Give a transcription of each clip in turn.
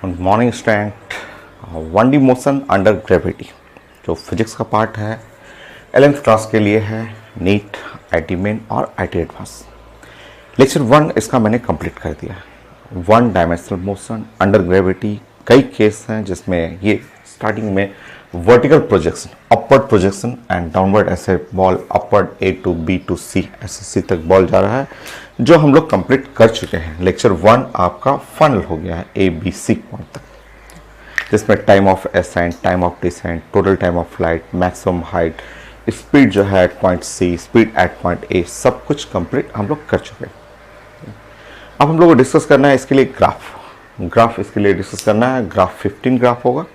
Good morning student. 1D motion under gravity जो physics का part है 11th क्लास के लिए है, नीट, आईटी मेन और आईटी एडवांस। लेक्चर 1 इसका मैंने कंप्लीट कर दिया है। 1 डायमेंशनल मोशन अंडर ग्रेविटी, कई केस हैं जिसमें ये स्टार्टिंग में vertical projection, upward projection and downward, ऐसे ball upward A to B to C, ऐसे C तक बॉल जा रहा है, जो हम लोग कंप्लीट कर चुके हैं। लेक्चर 1 आपका फाइनल हो गया है ABC पॉइंट तक, जिसमें time of ascent, time of descent, total time of flight, maximum height, speed जो है at point C, speed at point A, सब कुछ कंप्लीट हम लोग कर चुके हैं। अब हम लोग को डिस्कस करना है इसके लिए ग्राफ इसके लिए डिस्कस करना है। ग्राफ 15 ग्राफ होगा,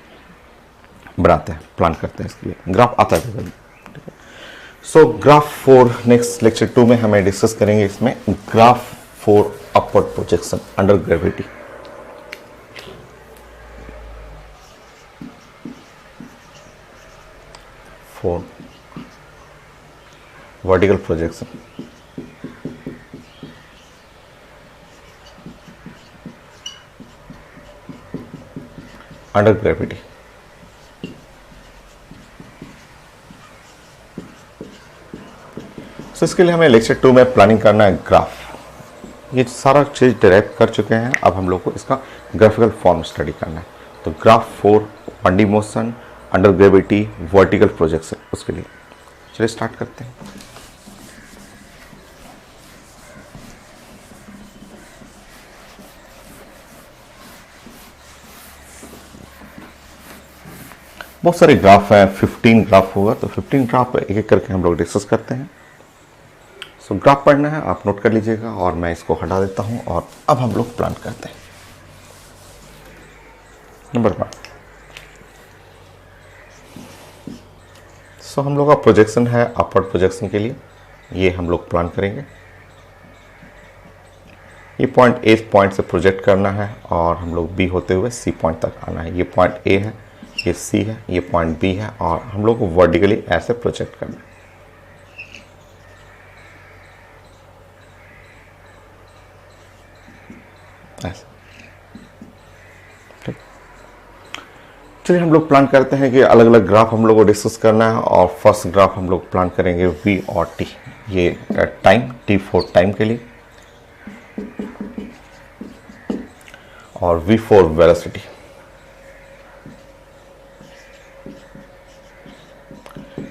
बनाते हैं, प्लान करते हैं इसके लिए। ग्राफ आता है। सो ग्राफ 4 नेक्स्ट लेक्चर 2 में हमें डिस्कस करेंगे। इसमें graph 4 upward projection under gravity. Vertical projection under gravity. तो इसके लिए हमें लेक्चर 2 में प्लानिंग करना है ग्राफ। ये सारा चीज़ डिराइव कर चुके हैं, अब हम लोग को इसका ग्राफिकल फॉर्म स्टडी करना है। तो graph 4 1D motion under gravity vertical projection, उसके लिए चलिए स्टार्ट करते हैं। बहुत सारे ग्राफ हैं, 15 ग्राफ होगा, तो 15 ग्राफ एक एक करके हम लोग डिस्कस करते हैं। सो ग्राफ पढ़ना है, आप नोट कर लीजिएगा और मैं इसको हटा देता हूं और अब हम लोग प्लान करते हैं। नंबर 1, सो हम लोग का प्रोजेक्शन है अपवर्ड प्रोजेक्शन के लिए, ये हम लोग प्लान करेंगे। ये पॉइंट A पॉइंट से प्रोजेक्ट करना है और हम लोग B होते हुए C पॉइंट तक आना है। ये पॉइंट A है, ये C है, ये पॉइंट B है और हम लोग को वर्टिकली ऐसे प्रोजेक्ट करना है। ठीक, चलिए हम लोग प्लान करते हैं कि अलग अलग ग्राफ हम लोग को डिस्कस करना है। और फर्स्ट ग्राफ हम लोग प्लान करेंगे V और T, ये टाइम T4 टाइम के लिए, और V4 वेलोसिटी।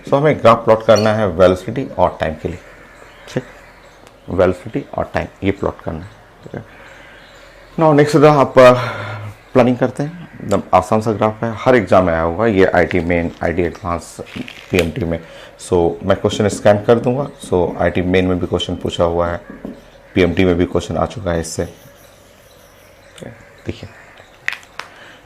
सो हमें ग्राफ प्लॉट करना है वेलोसिटी और टाइम के लिए। ठीक, वेलोसिटी और टाइम ये प्लॉट करना है। ठीक है, नाउ नेक्स्ट आप प्लानिंग करते हैं। एकदम आसान सा ग्राफ है, हर एग्जाम में आया होगा ये, IT main, IT advance, PMT में। सो मैं क्वेश्चन स्कैन कर दूंगा। सो आईटी मेन में भी क्वेश्चन पूछा हुआ है, पीएमटी में भी क्वेश्चन आ चुका है इससे। देखिए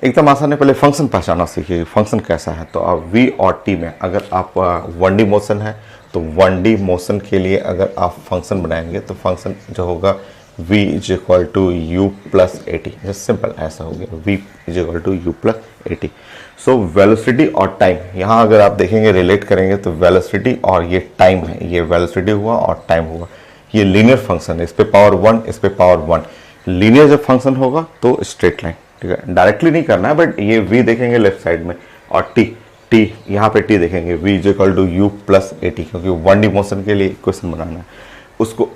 एकदम आसान है, पहले फंक्शन पहचाना सीखिए, फंक्शन कैसा है। तो अब V और T में अगर आप 1D मोशन है तो 1D मोशन के लिए अगर आप फंक्शन बनाएंगे तो फंक्शन जो होगा V is equal to U plus AT, just simple ऐसा हो गया, V is equal to U plus AT। So velocity और टाइम, यहाँ अगर आप देखेंगे रिलेट करेंगे तो वेलोसिटी और ये टाइम है, ये वेलोसिटी हुआ और टाइम हुआ, ये लीनियर फंक्शन है, इस पे पावर 1, इस पे पावर 1। लीनियर जब फंक्शन होगा तो स्ट्रेट लाइन, ठीक है, डायरेक्टली नहीं करना है, बट ये V देखेंगे लेफ्ट साइड में और T यहाँ पे T देखेंगे, V is equal to U plus AT, क्योंकि 1D मोशन के लिए इक्वेशन बनाना है उसको।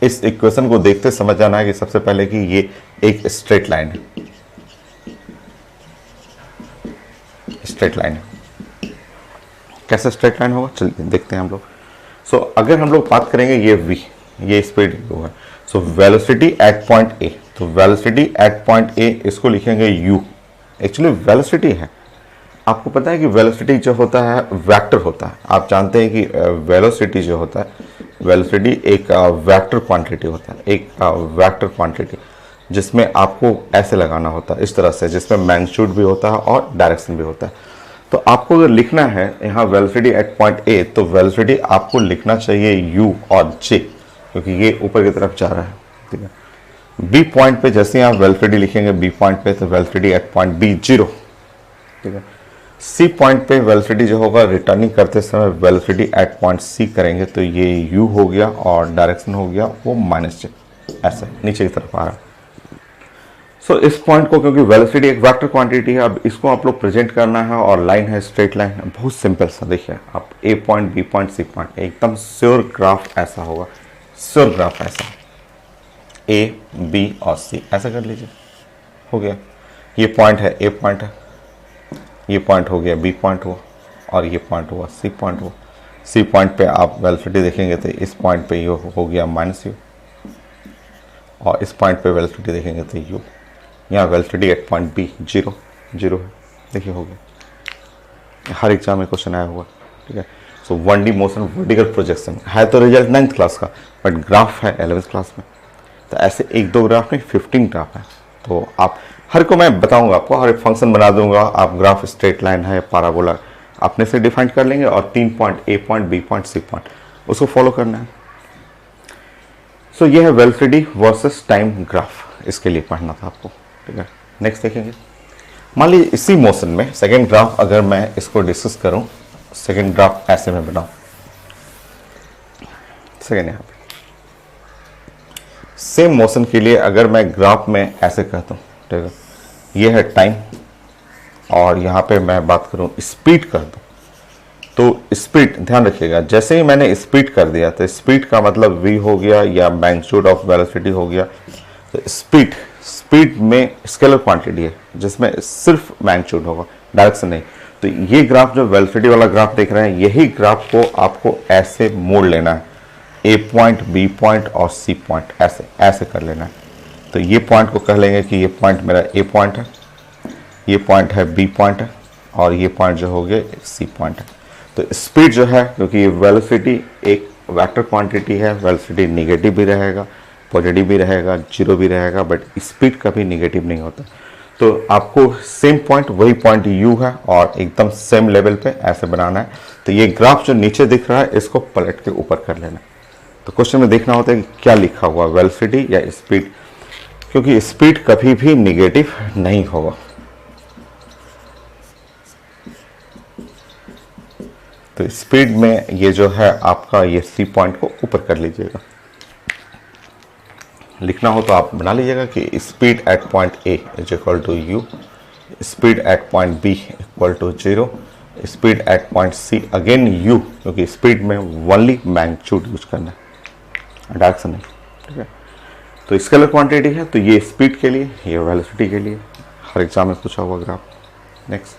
इस इक्वेशन को देखते समझ जाना है कि सबसे पहले कि ये एक स्ट्रेट लाइन है, स्ट्रेट लाइन है। कैसे स्ट्रेट लाइन होगा चलिए देखते हैं हम लोग। सो अगर हम लोग बात करेंगे ये V, ये स्पीड होगा, सो वेलोसिटी एट पॉइंट A, तो वेलोसिटी एट पॉइंट A इसको लिखेंगे U। एक्चुअली वेलोसिटी है, आपको पता है कि वेलोसिटी जो होता है वेक्टर होता है। आप जानते हैं कि वेलोसिटी जो होता है, वेलोसिटी एक वेक्टर क्वांटिटी होता है, एक वेक्टर क्वांटिटी जिसमें आपको ऐसे लगाना होता है इस तरह से, जिसमें मैग्नीट्यूड भी होता है और डायरेक्शन भी होता है। तो आपको अगर लिखना है यहाँ वेलोसिटी एट पॉइंट A, तो वेलोसिटी आपको लिखना चाहिए U और J, क्योंकि ये ऊपर की तरफ जा रहा है। ठीक है, B पॉइंट पे जैसे आप वेलोसिटी लिखेंगे B पॉइंट पे, तो वेलोसिटी एट पॉइंट B 0। ठीक है, C पॉइंट पे वेलोसिटी जो होगा रिटर्निंग करते समय वेलोसिटी एट पॉइंट C करेंगे तो ये U हो गया और डायरेक्शन हो गया वो -J, ऐसा नीचे की तरफ आ रहा है। सो इस पॉइंट को, क्योंकि वेलोसिटी एक वेक्टर क्वांटिटी है, अब इसको आप लोग प्रेजेंट करना है और लाइन है स्ट्रेट लाइन, बहुत सिंपल सा। देखिए आप A point, B point, C point, एकदम श्योर ग्राफ ऐसा होगा, श्योर ग्राफ ऐसा, ए बी और सी ऐसा कर लीजिए, हो गया। ये पॉइंट है, ए पॉइंट है, ये पॉइंट हो गया बी पॉइंट हुआ, और ये पॉइंट हुआ सी पॉइंट हुआ। सी पॉइंट पे आप वेलोसिटी देखेंगे तो इस पॉइंट पे यू हो गया माइनस यू, और इस पॉइंट पे वेलोसिटी देखेंगे तो यू, यहाँ velocity at point B zero zero है, देखिए हो गया। हर एग्जाम में क्वेश्चन आया हुआ, ठीक है। सो 1D मोशन वर्टिकल प्रोजेक्शन है तो रिजल्ट 9th क्लास का, बट ग्राफ है 11th क्लास में। तो ऐसे एक दो ग्राफ नहीं, 15 ग्राफ है। तो आप हर को मैं बताऊंगा, आपको हर एक फंक्शन बना दूंगा। आप ग्राफ स्ट्रेट लाइन है, पैराबोला अपने से डिफाइन कर लेंगे, और 3 point, A point, B point, C point, उसको फॉलो करना है। सो ये है वेलोसिटी वर्सेस टाइम ग्राफ, इसके लिए पढ़ना था आपको, ठीक है। नेक्स्ट देखेंगे, मान लीजिए इसी मोशन में सेकेंड ग्राफ अगर मैं इसको डिस्कस करूं, सेकेंड ग्राफ ऐसे में बनाऊं, सेकेंड यहाँ पे सेम मोशन के लिए अगर मैं ग्राफ में ऐसे कहता हूं, ठीक है, ये है टाइम, और यहाँ पे मैं बात करूं स्पीड कर दूं, तो स्पीड ध्यान रखिएगा, जैसे ही मैंने स्पीड कर दिया तो स्पीड का मतलब v हो गया या मैग्नीट्यूड ऑफ वेलोसिटी हो गया। तो स्पीड में स्केलर क्वांटिटी है जिसमें सिर्फ मैग्नीट्यूड होगा, डायरेक्शन नहीं। तो ये ग्राफ जो वेलोसिटी वाला ग्राफ देख रहे हैं, यही ग्राफ को आपको ऐसे मोड़ लेना है, ए पॉइंट, बी पॉइंट और सी पॉइंट, ऐसे ऐसे कर लेना है। तो ये पॉइंट को कह लेंगे कि ये पॉइंट मेरा ए पॉइंट है, ये पॉइंट है बी पॉइंट है, और ये पॉइंट जो हो गया सी पॉइंट है। तो स्पीड जो है, क्योंकि वेलोसिटी एक वेक्टर क्वांटिटी है, वेलोसिटी निगेटिव भी रहेगा, पॉजिटिव भी रहेगा, जीरो भी रहेगा, बट स्पीड कभी निगेटिव नहीं होता। तो आपको सेम पॉइंट, वही पॉइंट यू है, और एकदम सेम लेवल पे ऐसे बनाना है। तो ये ग्राफ जो नीचे दिख रहा है, इसको पलट के ऊपर कर लेना। तो क्वेश्चन में देखना होता है कि क्या लिखा हुआ, वेलोसिटी या स्पीड, क्योंकि स्पीड कभी भी निगेटिव नहीं होगा। तो स्पीड में ये जो है आपका, ये सी पॉइंट को ऊपर कर लीजिएगा। लिखना हो तो आप बना लीजिएगा कि speed at point A is equal to u, speed at point B equal to 0, speed at point C again u, क्योंकि स्पीड में ओनली मैग्नीट्यूड यूज करना है, डायरेक्शन नहीं, ठीक है। तो स्केलर क्वांटिटी है, तो ये स्पीड के लिए, ये वेलोसिटी के लिए, हर एग्जाम में पूछा हुआ ग्राफ। नेक्स्ट,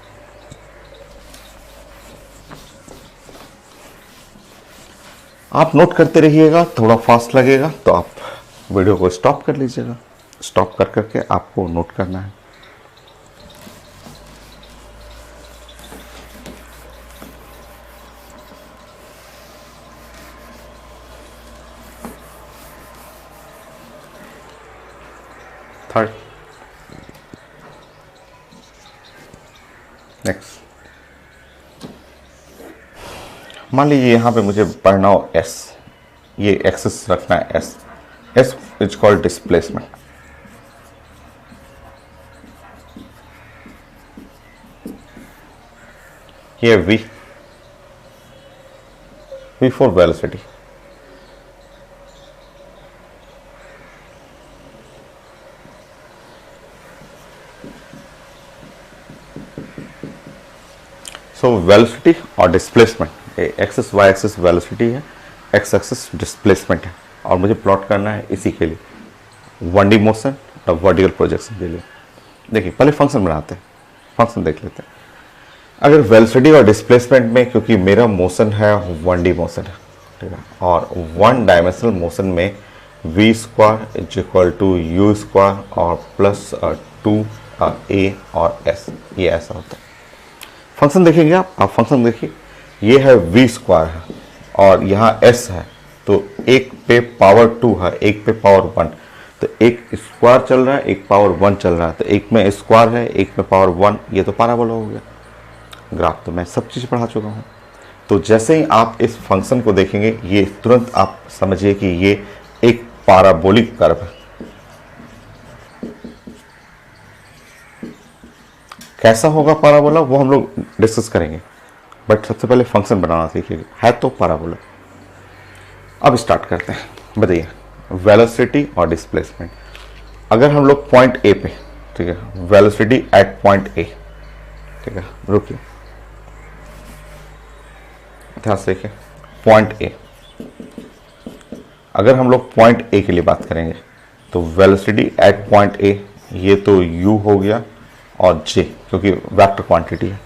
आप नोट करते रहिएगा, थोड़ा फास्ट लगेगा तो आप वीडियो को स्टॉप कर लीजिएगा, स्टॉप कर करके आपको नोट करना है। थर्ड, नेक्स्ट, मान लीजिए यहां पे मुझे पढ़ना हो एस, ये एक्सेस रखना है S, S is called displacement. ये V, V for velocity, so velocity और displacement, axis Y axis velocity है, एक्स एक्सेस डिस्प्लेसमेंट है, और मुझे प्लॉट करना है इसी के लिए 1D मोशन और वर्टिकल प्रोजेक्शन के लिए। देखिए पहले फंक्शन बनाते हैं, फंक्शन देख लेते हैं। अगर वेलोसिटी और डिस्प्लेसमेंट में, क्योंकि मेरा मोशन है 1D मोशन है, ठीक है, और 1 डायमेंशनल मोशन में v square is equal to u square और प्लस 2a और s, ये ऐसा होता है। फंक्शन देखेंगे आप फंक्शन देखिए, ये है v स्क्वायर है और यहाँ s है, तो एक पे पावर 2 है, एक पे पावर 1, तो एक स्क्वायर चल रहा है, एक पावर 1 चल रहा है, तो एक में स्क्वायर है, एक में पावर 1, ये तो पैराबोला हो गया। ग्राफ तो मैं सब चीज़ पढ़ा चुका हूँ। तो जैसे ही आप इस फंक्शन को देखेंगे, ये तुरंत आप समझिए कि ये एक पैराबोलिक कर्व है। कैसा होगा पैराबोला वो हम लोग डिस्कस करेंगे, बट सबसे पहले फंक्शन बनाना सीखिएगा, है तो पैराबोला। अब स्टार्ट करते हैं, बताइए वेलोसिटी और डिस्प्लेसमेंट। अगर हम लोग पॉइंट ए पे ठीक है, वेलोसिटी एट पॉइंट ए। ठीक है, रुकिए, ध्यान से देखिए, पॉइंट ए, अगर हम लोग पॉइंट ए के लिए बात करेंगे तो वेलोसिटी एट पॉइंट ए, ये तो u हो गया और j, क्योंकि वेक्टर क्वांटिटी है।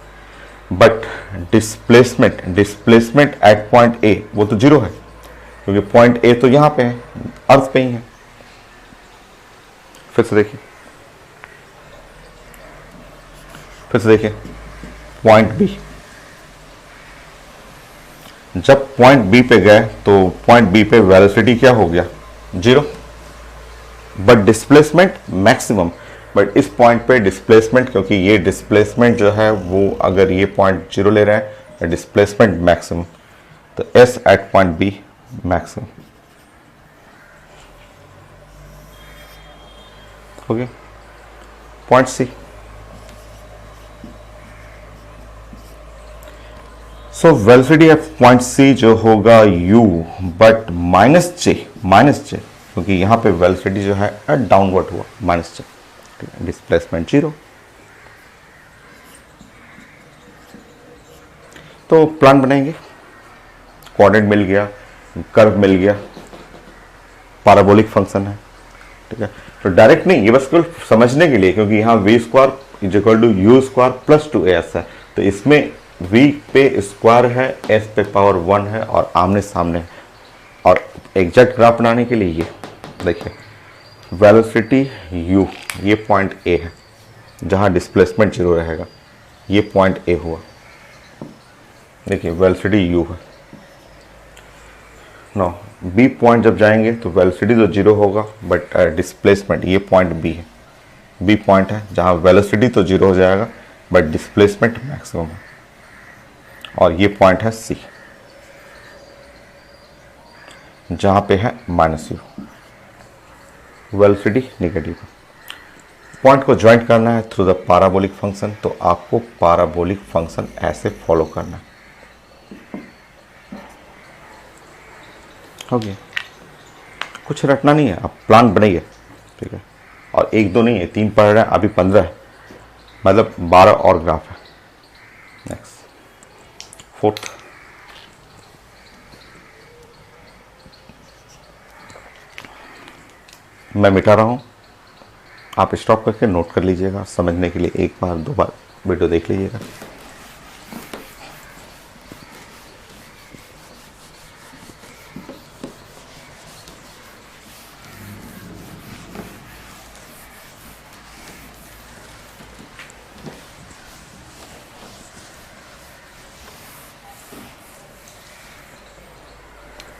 बट डिस्प्लेसमेंट एट पॉइंट ए वो तो जीरो है, क्योंकि पॉइंट ए तो यहां पे है, अर्थ पे ही है। फिर से देखिए पॉइंट बी, जब पॉइंट बी पे गए तो पॉइंट बी पे वेलोसिटी क्या हो गया, zero, but displacement maximum. But इस पॉइंट पे डिस्प्लेसमेंट, क्योंकि ये डिस्प्लेसमेंट जो है वो अगर ये पॉइंट जीरो ले रहे हैं, डिस्प्लेसमेंट मैक्सिमम, तो s at point B maximum हो गया। Point C, so velocity at point C जो होगा u, बट माइनस जे, क्योंकि यहां पे वेलोसिटी जो है डाउनवर्ड हुआ, माइनस जे, डिस्प्लेसमेंट जीरो। तो प्लान बनाएंगे, कोऑर्डिनेट मिल गया, कर्व मिल गया, पैराबोलिक फंक्शन है। ठीक है, तो डायरेक्ट नहीं, ये बस केवल समझने के लिए, क्योंकि यहाँ v square is equal to u square plus 2as है, तो इसमें v पे स्क्वायर है, s पे पावर 1 है और आमने सामने है। और एग्जैक्ट ग्राफ बनाने के लिए ये देखिए, वेलोसिटी u, ये पॉइंट a है जहाँ डिस्प्लेसमेंट जीरो रहेगा, ये पॉइंट a हुआ। देखिए वेलोसिटी u है, नो b पॉइंट जब जाएंगे तो वेलोसिटी तो जीरो होगा, बट डिस्प्लेसमेंट, ये पॉइंट b है, b पॉइंट है जहाँ वेलोसिटी तो जीरो हो जाएगा बट डिस्प्लेसमेंट मैक्सिमम है, और ये पॉइंट है c जहाँ पे है minus u, velocity negative. Point को ज्वाइंट करना है थ्रू द पैराबोलिक फंक्शन, तो आपको पैराबोलिक फंक्शन ऐसे फॉलो करना है। हो गया, कुछ रटना नहीं है, आप प्लान बनाइए। ठीक है, और एक दो नहीं है, 3 पढ़ रहे हैं, अभी 15 है, मतलब 12 और ग्राफ है। नेक्स्ट, फोर्थ, मैं मिटा रहा हूं, आप स्टॉप करके नोट कर लीजिएगा, समझने के लिए एक बार 2 बार वीडियो देख लीजिएगा।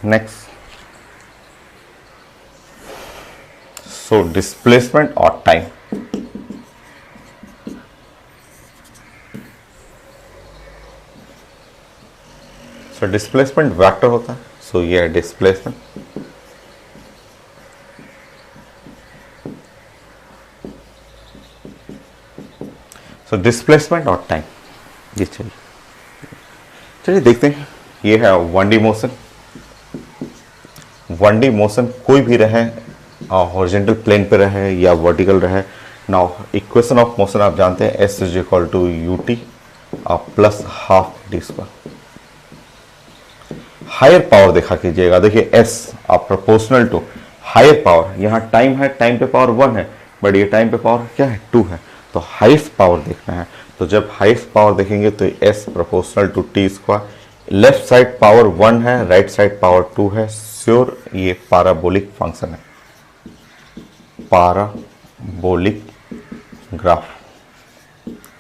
नेक्स्ट, सो डिस्प्लेसमेंट और टाइम। सो डिस्प्लेसमेंट वेक्टर होता है, सो ये है डिस्प्लेसमेंट। सो डिस्प्लेसमेंट और टाइम ये चाहिए। चलिए देखते हैं, ये है 1D मोशन। 1D मोशन कोई भी रहे, हॉरिजॉन्टल प्लेन पे रहे या वर्टिकल रहे। नाउ इक्वेशन ऑफ मोशन आप जानते हैं, s is equal to ut plus half d square. Higher power देखा कीजिएगा, देखिए s आप प्रोपोर्शनल टू हायर पावर, यहाँ टाइम है, टाइम पे पावर 1 है, बट ये टाइम पे पावर क्या है, 2 है, तो हाईएस्ट पावर देखना है। तो जब हाईएस्ट पावर देखेंगे तो s proportional to t square, left side power 1 है, राइट साइड पावर 2 है, श्योर ये पैराबोलिक फंक्शन है, पैराबोलिक ग्राफ।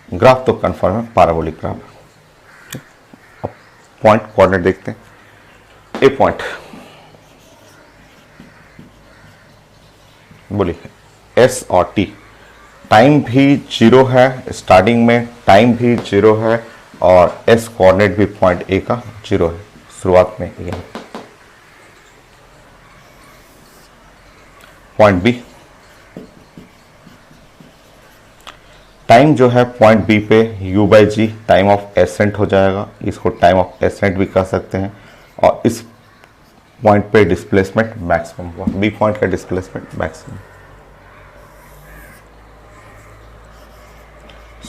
ग्राफ तो कंफर्म है, पैराबोलिक ग्राफ। अब पॉइंट कोऑर्डिनेट देखते हैं। ए पॉइंट, बोलिए एस और टी, टाइम भी जीरो है, स्टार्टिंग में टाइम भी जीरो है, और एस कोऑर्डिनेट भी पॉइंट ए का जीरो है, शुरुआत में ये। पॉइंट बी, टाइम जो है पॉइंट बी पे u by g time of ascent हो जाएगा, इसको टाइम ऑफ एसेंट भी कह सकते हैं, और इस पॉइंट पे डिस्प्लेसमेंट मैक्सिमम हुआ, बी पॉइंट का displacement maximum.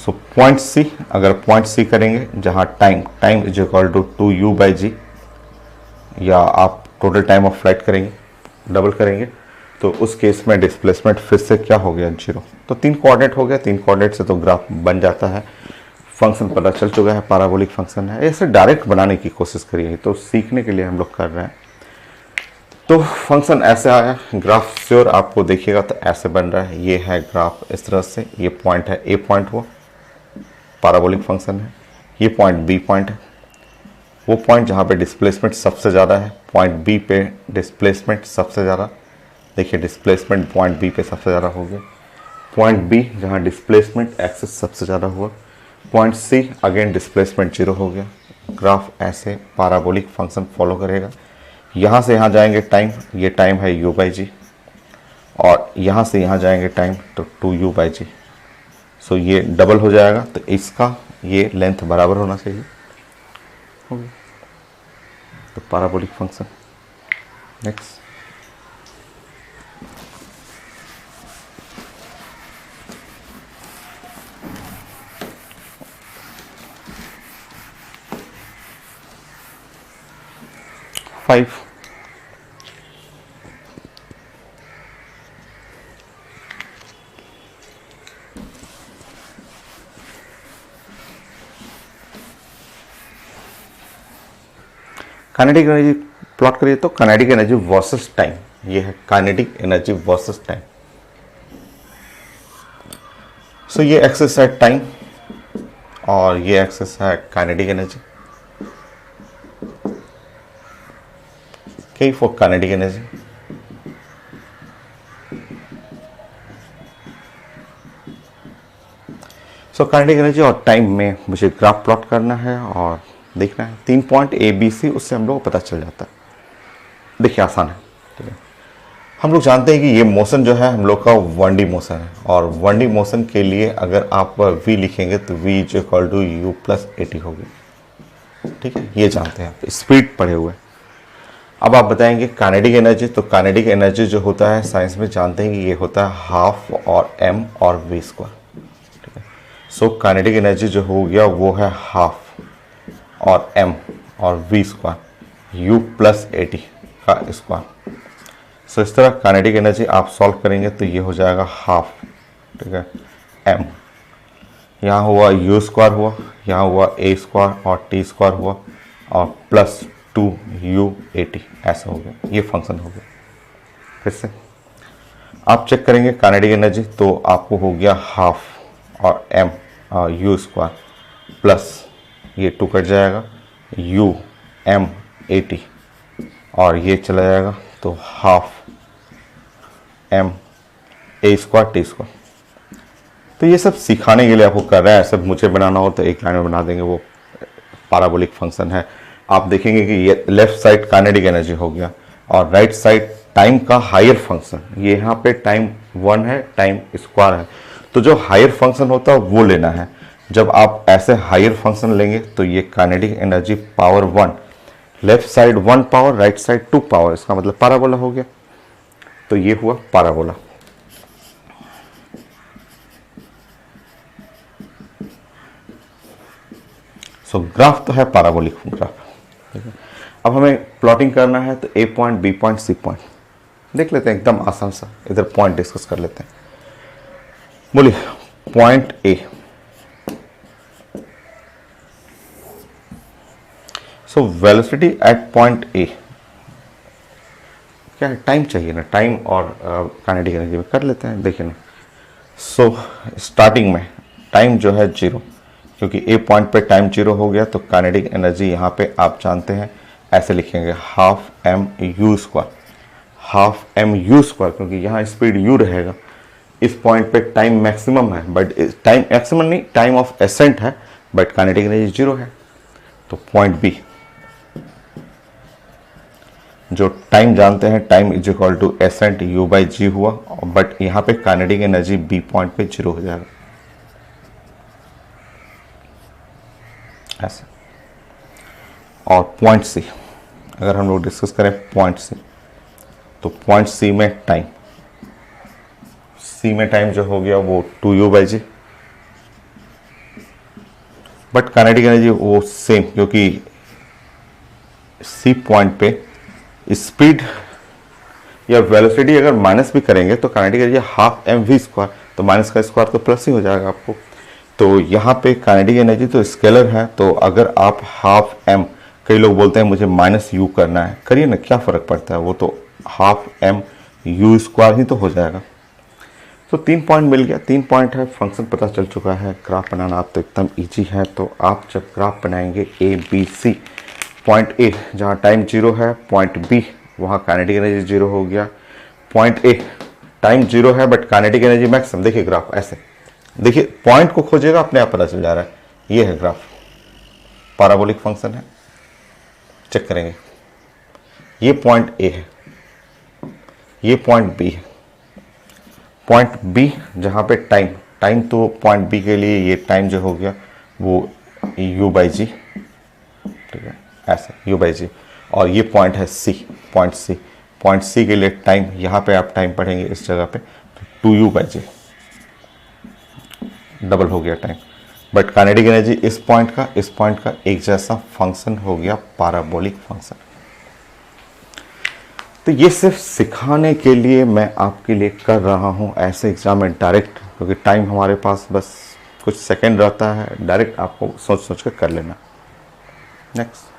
So point C, अगर पॉइंट सी करेंगे जहाँ time is equal to 2u/g, या आप टोटल टाइम ऑफ फ्लाइट करेंगे, डबल करेंगे, तो उस केस में डिस्प्लेसमेंट फिर से क्या हो गया, 0। तो 3 कोऑर्डिनेट हो गया, 3 कोऑर्डिनेट से तो ग्राफ बन जाता है। फंक्शन पता चल चुका है, पैराबोलिक फंक्शन है। ऐसे डायरेक्ट बनाने की कोशिश करिए, तो सीखने के लिए हम लोग कर रहे हैं। तो फंक्शन ऐसे आया, ग्राफ श्योर आपको देखिएगा तो ऐसे बन रहा है। ये है ग्राफ इस तरह से, ये पॉइंट है ए पॉइंट, वो पैराबोलिक फंक्शन है। ये पॉइंट बी पॉइंट है, वो पॉइंट जहाँ पे डिस्प्लेसमेंट सबसे ज़्यादा है। पॉइंट बी पे डिस्प्लेसमेंट सबसे ज़्यादा, देखिए डिस्प्लेसमेंट पॉइंट बी पे सबसे ज़्यादा हो गया। पॉइंट बी जहाँ डिस्प्लेसमेंट एक्सेस सबसे ज़्यादा हुआ। पॉइंट सी अगेन डिस्प्लेसमेंट 0 हो गया। ग्राफ ऐसे पैराबोलिक फंक्शन फॉलो करेगा। यहाँ से यहाँ जाएंगे टाइम, ये टाइम है u/g, और यहाँ से यहाँ जाएंगे टाइम तो 2u/g। सो ये डबल हो जाएगा, तो इसका ये लेंथ बराबर होना चाहिए, हो गया। तो parabolic function. Next, five. Kinetic energy plot करिए, तो काइनेटिक एनर्जी वर्सेस टाइम, ये है काइनेटिक एनर्जी वर्सेस टाइम। सो ये एक्सेस है टाइम और ये एक्सेस है kinetic energy. K for kinetic energy। So kinetic energy और टाइम में मुझे ग्राफ प्लॉट करना है और देखना है 3 पॉइंट ए बी सी, उससे हम लोग को पता चल जाता है। देखिए आसान है, ठीक है। हम लोग जानते हैं कि ये मोशन जो है हम लोग का 1D मोशन है, और 1D मोशन के लिए अगर आप v लिखेंगे तो v is equal to u plus AT होगी, ठीक है। ये जानते हैं, आप स्पीड पढ़े हुए हैं। अब आप बताएंगे काइनेटिक एनर्जी, तो काइनेटिक एनर्जी जो होता है साइंस में जानते हैं कि ये होता है हाफ और m और v स्क्वायर, ठीक है। सो काइनेटिक एनर्जी जो हो गया वो है हाफ और m और v square u plus AT का स्क्वायर। सो इस तरह काइनेटिक एनर्जी आप सॉल्व करेंगे तो ये हो जाएगा हाफ, ठीक है, m, यहाँ हुआ u स्क्वायर हुआ, यहाँ हुआ a स्क्वायर और t स्क्वायर हुआ, और प्लस 2u/AT, ऐसा हो गया। ये फंक्शन हो गया। फिर से आप चेक करेंगे काइनेटिक एनर्जी, तो आपको हो गया हाफ और m और u स्क्वायर प्लस ये 2 कट जाएगा u/m/AT, और ये चला जाएगा तो half m a square t square. तो ये सब सिखाने के लिए आपको कर रहा है। सब मुझे बनाना हो तो एक लाइन में बना देंगे, वो पैराबोलिक फंक्शन है। आप देखेंगे कि ये लेफ्ट साइड काइनेटिक एनर्जी हो गया और राइट साइड टाइम का हायर फंक्शन। ये यहाँ पे टाइम 1 है, टाइम स्क्वायर है, तो जो हायर फंक्शन होता है वो लेना है। जब आप ऐसे हायर फंक्शन लेंगे तो ये kinetic energy power 1, left side 1 power, right side 2 power, इसका मतलब पैराबोला हो गया। तो ये हुआ पैराबोला। सो ग्राफ तो है पैराबोलिक ग्राफ। अब हमें प्लॉटिंग करना है, तो A point, B point, C point देख लेते हैं, एकदम आसान सा। इधर पॉइंट डिस्कस कर लेते हैं। बोलिए point A. So velocity at point ए क्या है, टाइम चाहिए ना, टाइम और काइनेटिक एनर्जी में कर लेते हैं, देखिए ना। सो स्टार्टिंग में टाइम जो है 0, क्योंकि ए पॉइंट पे टाइम 0 हो गया, तो काइनेटिक एनर्जी यहाँ पे आप जानते हैं ऐसे लिखेंगे half m/u square, half m/u square, क्योंकि यहाँ स्पीड u रहेगा। इस पॉइंट पे टाइम मैक्सिमम है, बट टाइम मैक्सिमम नहीं, टाइम ऑफ एसेंट है, बट काइनेटिक एनर्जी 0 है। तो पॉइंट बी, जो टाइम जानते हैं, time is equal to ascent u/g हुआ, बट यहाँ पे काइनेटिक एनर्जी बी पॉइंट पे 0 हो जाएगा, ऐसे। और पॉइंट सी, अगर हम लोग डिस्कस करें पॉइंट सी, तो पॉइंट सी में टाइम, सी में टाइम जो हो गया वो 2u/g, बट काइनेटिक एनर्जी वो सेम, क्योंकि सी पॉइंट पे स्पीड या वेलोसिटी अगर माइनस भी करेंगे तो kinetic energy half m v square, तो माइनस का स्क्वायर तो प्लस ही हो जाएगा आपको। तो यहाँ पे काइनेटिक एनर्जी तो स्केलर है, तो अगर आप हाफ एम, कई लोग बोलते हैं मुझे माइनस यू करना है, करिए ना, क्या फ़र्क पड़ता है, वो तो हाफ एम यू स्क्वायर ही तो हो जाएगा। तो 3 पॉइंट मिल गया, 3 पॉइंट है, फंक्शन पता चल चुका है। ग्राफ बनाना आप तो एकदम ईजी है। तो आप जब ग्राफ बनाएंगे A B C, point A जहाँ टाइम 0 है, पॉइंट बी वहाँ काइनेटिक एनर्जी 0 हो गया। पॉइंट ए टाइम 0 है बट काइनेटिक एनर्जी मैक्सिमम। देखिए ग्राफ ऐसे, देखिए पॉइंट को खोजेगा अपने आप पता चल जा रहा है, ये है ग्राफ, पैराबोलिक फंक्शन है। चेक करेंगे, ये पॉइंट ए है, ये पॉइंट बी है। पॉइंट बी जहाँ पे टाइम तो पॉइंट बी के लिए ये टाइम जो हो गया वो u बाई जी, ठीक है, ऐसे u बाई जी। और ये पॉइंट है सी, पॉइंट सी के लिए टाइम, यहाँ पे आप टाइम पढ़ेंगे इस जगह पे, तो 2u बाई जी, डबल हो गया टाइम। बट काइनेटिक एनर्जी इस पॉइंट का एक जैसा फंक्शन हो गया, पैराबोलिक फंक्शन। तो ये सिर्फ सिखाने के लिए मैं आपके लिए कर रहा हूँ, ऐसे एग्जाम में डायरेक्ट, क्योंकि टाइम हमारे पास बस कुछ सेकंड रहता है, डायरेक्ट आपको सोच सोच कर कर लेना। नेक्स्ट,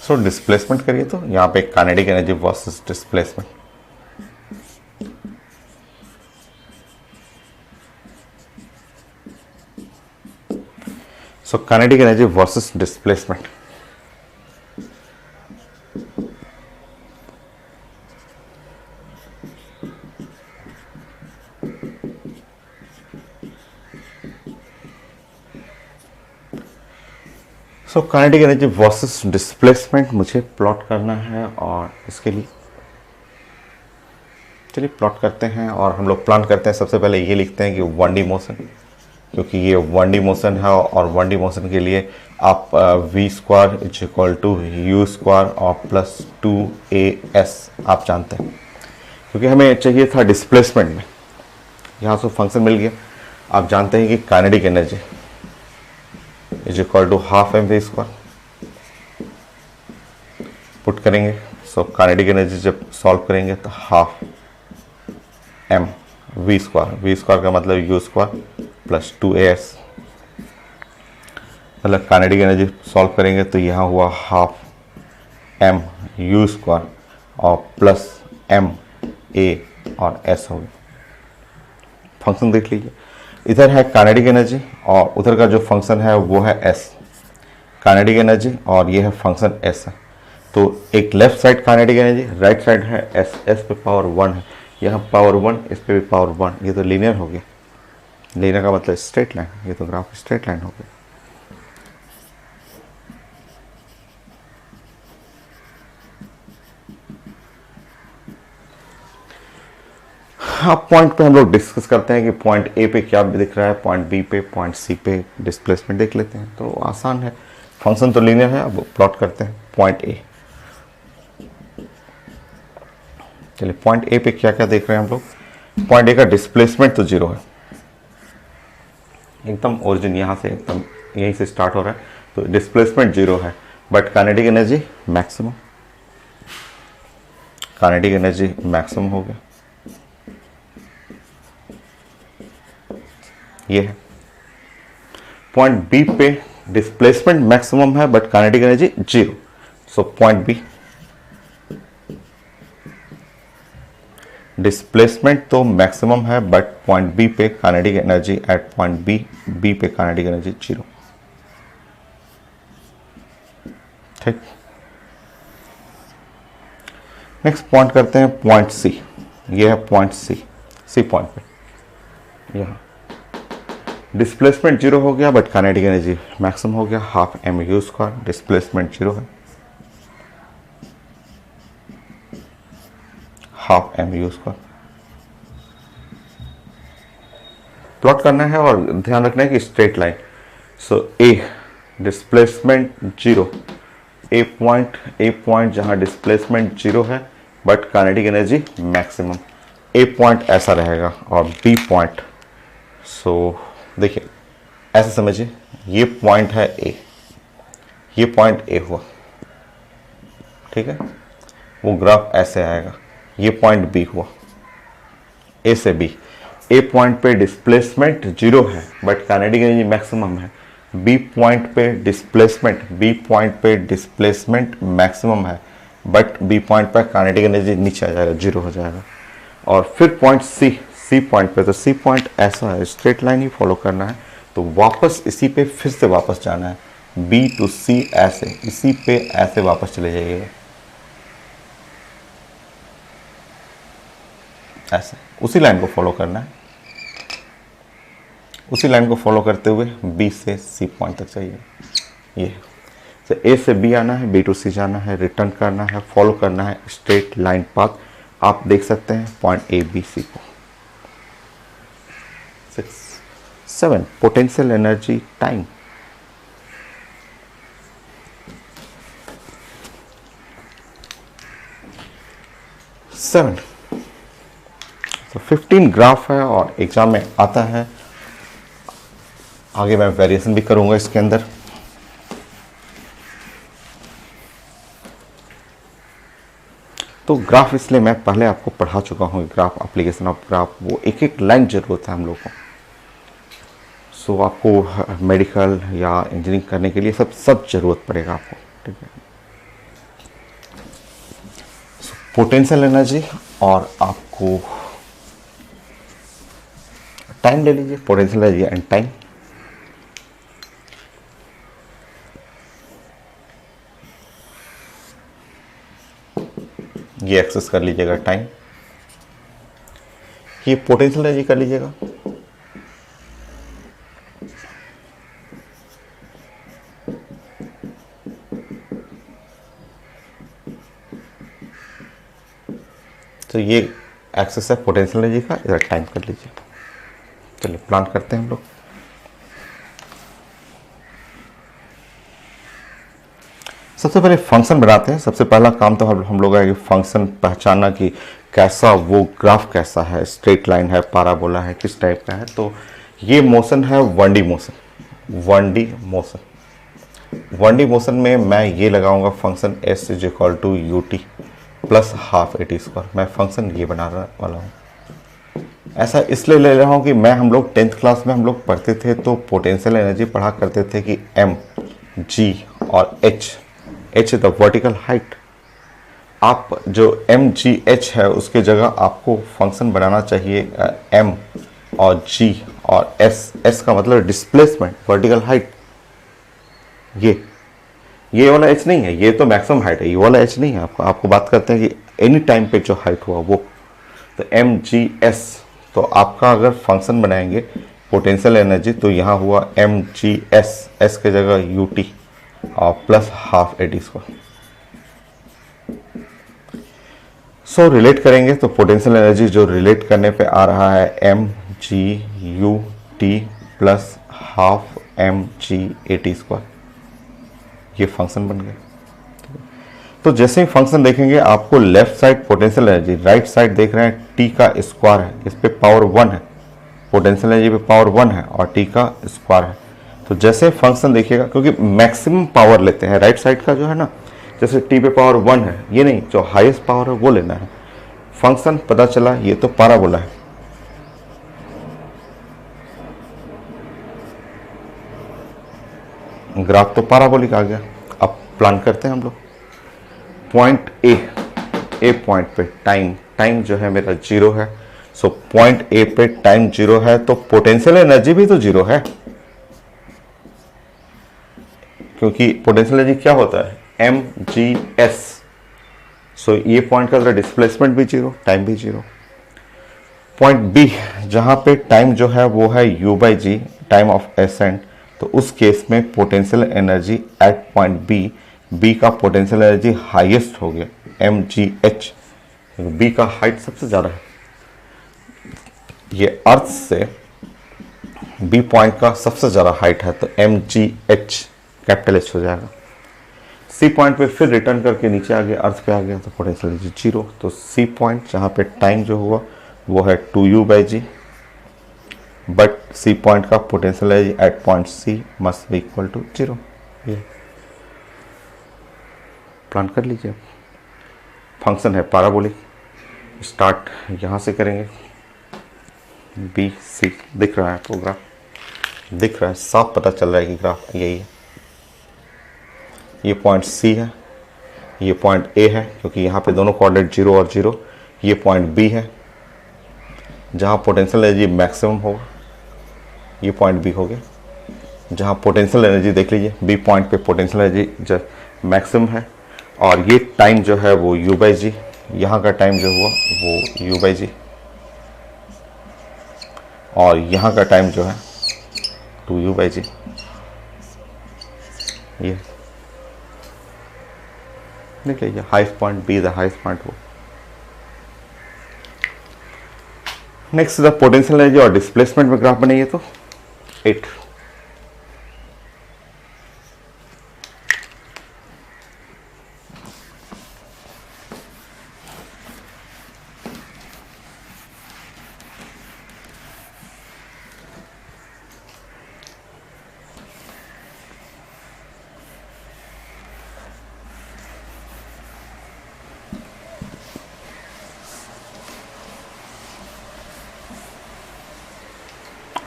सो डिस्प्लेसमेंट करिए, तो यहाँ पे काइनेटिक एनर्जी वर्सेस डिस्प्लेसमेंट। सो काइनेटिक एनर्जी वर्सेस डिस्प्लेसमेंट। सो काइनेटिक एनर्जी वर्सेस डिस्प्लेसमेंट मुझे प्लॉट करना है, और इसके लिए चलिए प्लॉट करते हैं। और हम लोग प्लान करते हैं, सबसे पहले ये लिखते हैं कि 1D मोशन, क्योंकि ये 1D मोशन है, और 1D मोशन के लिए आप v square is equal to u square और प्लस 2as आप जानते हैं, क्योंकि हमें चाहिए था डिस्प्लेसमेंट में। यहाँ से फंक्शन मिल गया। आप जानते हैं कि kinetic energy is equal to half m v square, put करेंगे। सो काइनेटिक एनर्जी जब सॉल्व करेंगे तो हाफ एम वी स्क्वायर का मतलब यू स्क्वायर प्लस 2as, मतलब काइनेटिक एनर्जी सॉल्व करेंगे तो यहाँ हुआ हाफ एम यू स्क्वायर और प्लस एम ए और एस हो गया। फंक्शन देख लीजिए, इधर है काइनेटिक एनर्जी और उधर का जो फंक्शन है वो है एस, काइनेटिक एनर्जी, और ये है फंक्शन एस है। तो एक left side kinetic energy, right side है एस, एस पे पावर 1 है, यहाँ पावर 1, इस पे भी पावर 1, ये तो लीनियर हो गया। लीनियर का मतलब स्ट्रेट लाइन, ये तो ग्राफ स्ट्रेट लाइन हो गया। अब पॉइंट पे हम लोग डिस्कस करते हैं कि पॉइंट ए पे क्या दिख रहा है, पॉइंट बी पे, पॉइंट सी पे डिस्प्लेसमेंट देख लेते हैं। तो आसान है, फंक्शन तो लीनियर है। अब प्लॉट करते हैं पॉइंट ए। चलिए पॉइंट ए पे क्या क्या देख रहे हैं हम लोग। पॉइंट ए का डिस्प्लेसमेंट तो 0 है, एकदम ओरिजिन यहाँ से एकदम यहीं से स्टार्ट हो रहा है, तो डिस्प्लेसमेंट 0 है। But kinetic energy maximum, kinetic energy maximum हो गया, ये है। पॉइंट बी पे डिस्प्लेसमेंट मैक्सिमम है but kinetic energy 0, so point B displacement तो मैक्सिमम है बट पॉइंट बी पे kinetic energy at point B पे काइनेटिक एनर्जी 0, ठीक। नेक्स्ट पॉइंट करते हैं पॉइंट सी। ये है पॉइंट सी पॉइंट पे यहाँ डिस्प्लेसमेंट जीरो हो गया बट काइनेटिक एनर्जी मैक्सिमम हो गया, half m u square. Displacement zero है, half m u square. Plot करना है और ध्यान रखना है कि straight line. So A displacement zero, A point जहां डिस्प्लेसमेंट जीरो है but kinetic energy maximum, A point ऐसा रहेगा और बी पॉइंट। सो देखिए ऐसे समझिए, ये पॉइंट है ए, ये पॉइंट ए हुआ, ठीक है। वो ग्राफ ऐसे आएगा, ये पॉइंट बी हुआ, ए से बी। ए पॉइंट पे डिस्प्लेसमेंट जीरो है बट काइनेटिक एनर्जी मैक्सिमम है, बी पॉइंट पे डिस्प्लेसमेंट मैक्सिमम है बट बी पॉइंट पे काइनेटिक एनर्जी नीचे आ जाएगा, जीरो हो जाएगा। और फिर पॉइंट सी पॉइंट पे, तो सी पॉइंट ऐसा है, स्ट्रेट लाइन ही फॉलो करना है। तो वापस इसी पे फिर से वापस जाना है, बी टू सी ऐसे, इसी पे ऐसे वापस चले जाइएगा, ऐसे उसी लाइन को फॉलो करना है। उसी लाइन को फॉलो करते हुए बी से सी पॉइंट तक चाहिए। ये तो ए से बी आना है, बी टू सी जाना है, रिटर्न करना है, फॉलो करना है स्ट्रेट लाइन पाथ। आप देख सकते हैं पॉइंट ए बी सी को। 7 पोटेंशियल एनर्जी टाइम। तो 15 ग्राफ है और एग्जाम में आता है। आगे मैं वेरिएशन भी करूंगा इसके अंदर। तो ग्राफ इसलिए मैं पहले आपको पढ़ा चुका हूँ, ग्राफ एप्लीकेशन ऑफ ग्राफ, वो एक एक लाइन जरूरत है हम लोग को। सो आपको मेडिकल या इंजीनियरिंग करने के लिए सब जरूरत पड़ेगा आपको, ठीक है। पोटेंशियल एनर्जी और आपको टाइम ले लीजिए, पोटेंशियल एनर्जी एंड टाइम। ये एक्सेस कर लीजिएगा टाइम, ये पोटेंशियल एनर्जी कर लीजिएगा। तो ये एक्सेस है पोटेंशियल एनर्जी का, इधर टाइम कर लीजिए। चलिए प्लान करते हैं हम लोग। सबसे पहले फंक्शन बनाते हैं। सबसे पहला काम तो हम लोग है कि फंक्शन पहचानना कि कैसा वो ग्राफ कैसा है, स्ट्रेट लाइन है, पैराबोला है, किस टाइप का है। तो ये मोशन है 1D मोशन। 1D मोशन में मैं ये लगाऊंगा function s is equal to u t plus half a t square. मैं फंक्शन ये बना वाला हूँ। ऐसा इसलिए ले रहा हूँ कि हम लोग 10th क्लास में हम लोग पढ़ते थे तो पोटेंशियल एनर्जी पढ़ा करते थे कि m, g और h is the vertical height. आप जो m, g, h है उसके जगह आपको फंक्शन बनाना चाहिए m और g और s का मतलब डिस्प्लेसमेंट, वर्टिकल हाइट। ये वाला h नहीं है, ये तो मैक्सिमम हाइट है, ये वाला h नहीं है। आपको बात करते हैं कि एनी टाइम पे जो हाइट हुआ वो। तो m, g, s, तो आपका अगर फंक्शन बनाएंगे पोटेंशियल एनर्जी तो यहाँ हुआ m, g, s के जगह यू टी और plus half a t square. So relate करेंगे तो पोटेंशियल एनर्जी जो रिलेट करने पे आ रहा है m, g, u, t plus half m, g, a t square. ये फंक्शन बन गया। तो जैसे ही फंक्शन देखेंगे आपको left side potential energy, right side देख रहे हैं t का स्क्वायर है, इस पे पावर 1 है, पोटेंशियल एनर्जी पे पावर 1 है और t का स्क्वायर है। तो जैसे फंक्शन देखिएगा, क्योंकि मैक्सिमम पावर लेते हैं राइट साइड का जो है ना, जैसे t पे पावर 1 है, ये नहीं, जो हाईएस्ट पावर है वो लेना है। फंक्शन पता चला ये तो पैराबोला है। ग्राफ तो पैराबोलिक आ गया। अब प्लान करते हैं हम लोग। पॉइंट ए पॉइंट पे टाइम जो है मेरा 0 है। सो पॉइंट ए पे टाइम 0 है तो पोटेंशियल एनर्जी भी तो 0 है, क्योंकि पोटेंशियल एनर्जी क्या होता है, mgs। सो ये पॉइंट का डिस्प्लेसमेंट भी जीरो, टाइम भी जीरो। पॉइंट बी जहाँ पे टाइम जो है वो है u by g, time of ascent, तो उस केस में potential energy at point B, B का पोटेंशियल एनर्जी हाईएस्ट हो गया mgh, बी का हाइट सबसे ज़्यादा है, ये अर्थ से बी पॉइंट का सबसे ज़्यादा हाइट है, तो mgh कैपिटल H हो जाएगा। सी पॉइंट पे फिर रिटर्न करके नीचे आ गया, अर्थ पे आ गया, तो पोटेंशियल एनर्जी जीरो। तो सी पॉइंट जहाँ पे टाइम जो हुआ वो है 2u by g, but C point का potential energy at point C must be equal to zero. ये प्लान कर लीजिए। फंक्शन है पैराबोलिक, स्टार्ट यहाँ से करेंगे, बी सी दिख रहा है आपको, ग्राफ दिख रहा है, साफ पता चल रहा है कि ग्राफ यही है। ये पॉइंट सी है, ये पॉइंट ए है, क्योंकि यहाँ पे दोनों कोऑर्डिनेट जीरो और जीरो। ये पॉइंट बी है जहाँ पोटेंशियल एनर्जी मैक्सिमम होगा, ये पॉइंट बी हो गया जहाँ पोटेंशियल एनर्जी देख लीजिए, बी पॉइंट पे पोटेंशियल एनर्जी मैक्सिमम है, और ये टाइम जो है वो u बाई जी, यहाँ का टाइम जो हुआ वो u बाई जी, और यहाँ का टाइम जो है 2u बाई जी। ये देख लीजिए, highest point be the highest point वो। नेक्स्ट द पोटेंशियल एनर्जी और डिस्प्लेसमेंट में ग्राफ बनाइए तो 8।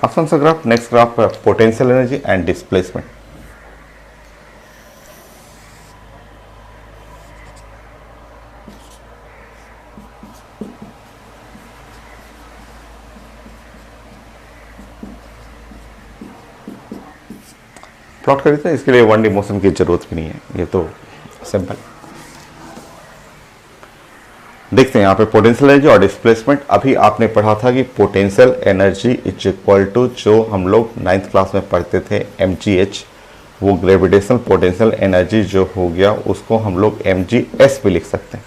आसान सा ग्राफ। नेक्स्ट ग्राफ है potential energy and displacement. Plot करिए तो इसके लिए 1D मोशन की जरूरत भी नहीं है, ये तो सिंपल। देखते हैं यहाँ पे पोटेंशियल एनर्जी और डिस्प्लेसमेंट। अभी आपने पढ़ा था कि potential energy is equal to, जो हम लोग 9th क्लास में पढ़ते थे, mgh, वो ग्रेविटेशनल पोटेंशियल एनर्जी जो हो गया उसको हम लोग mgs भी लिख सकते हैं।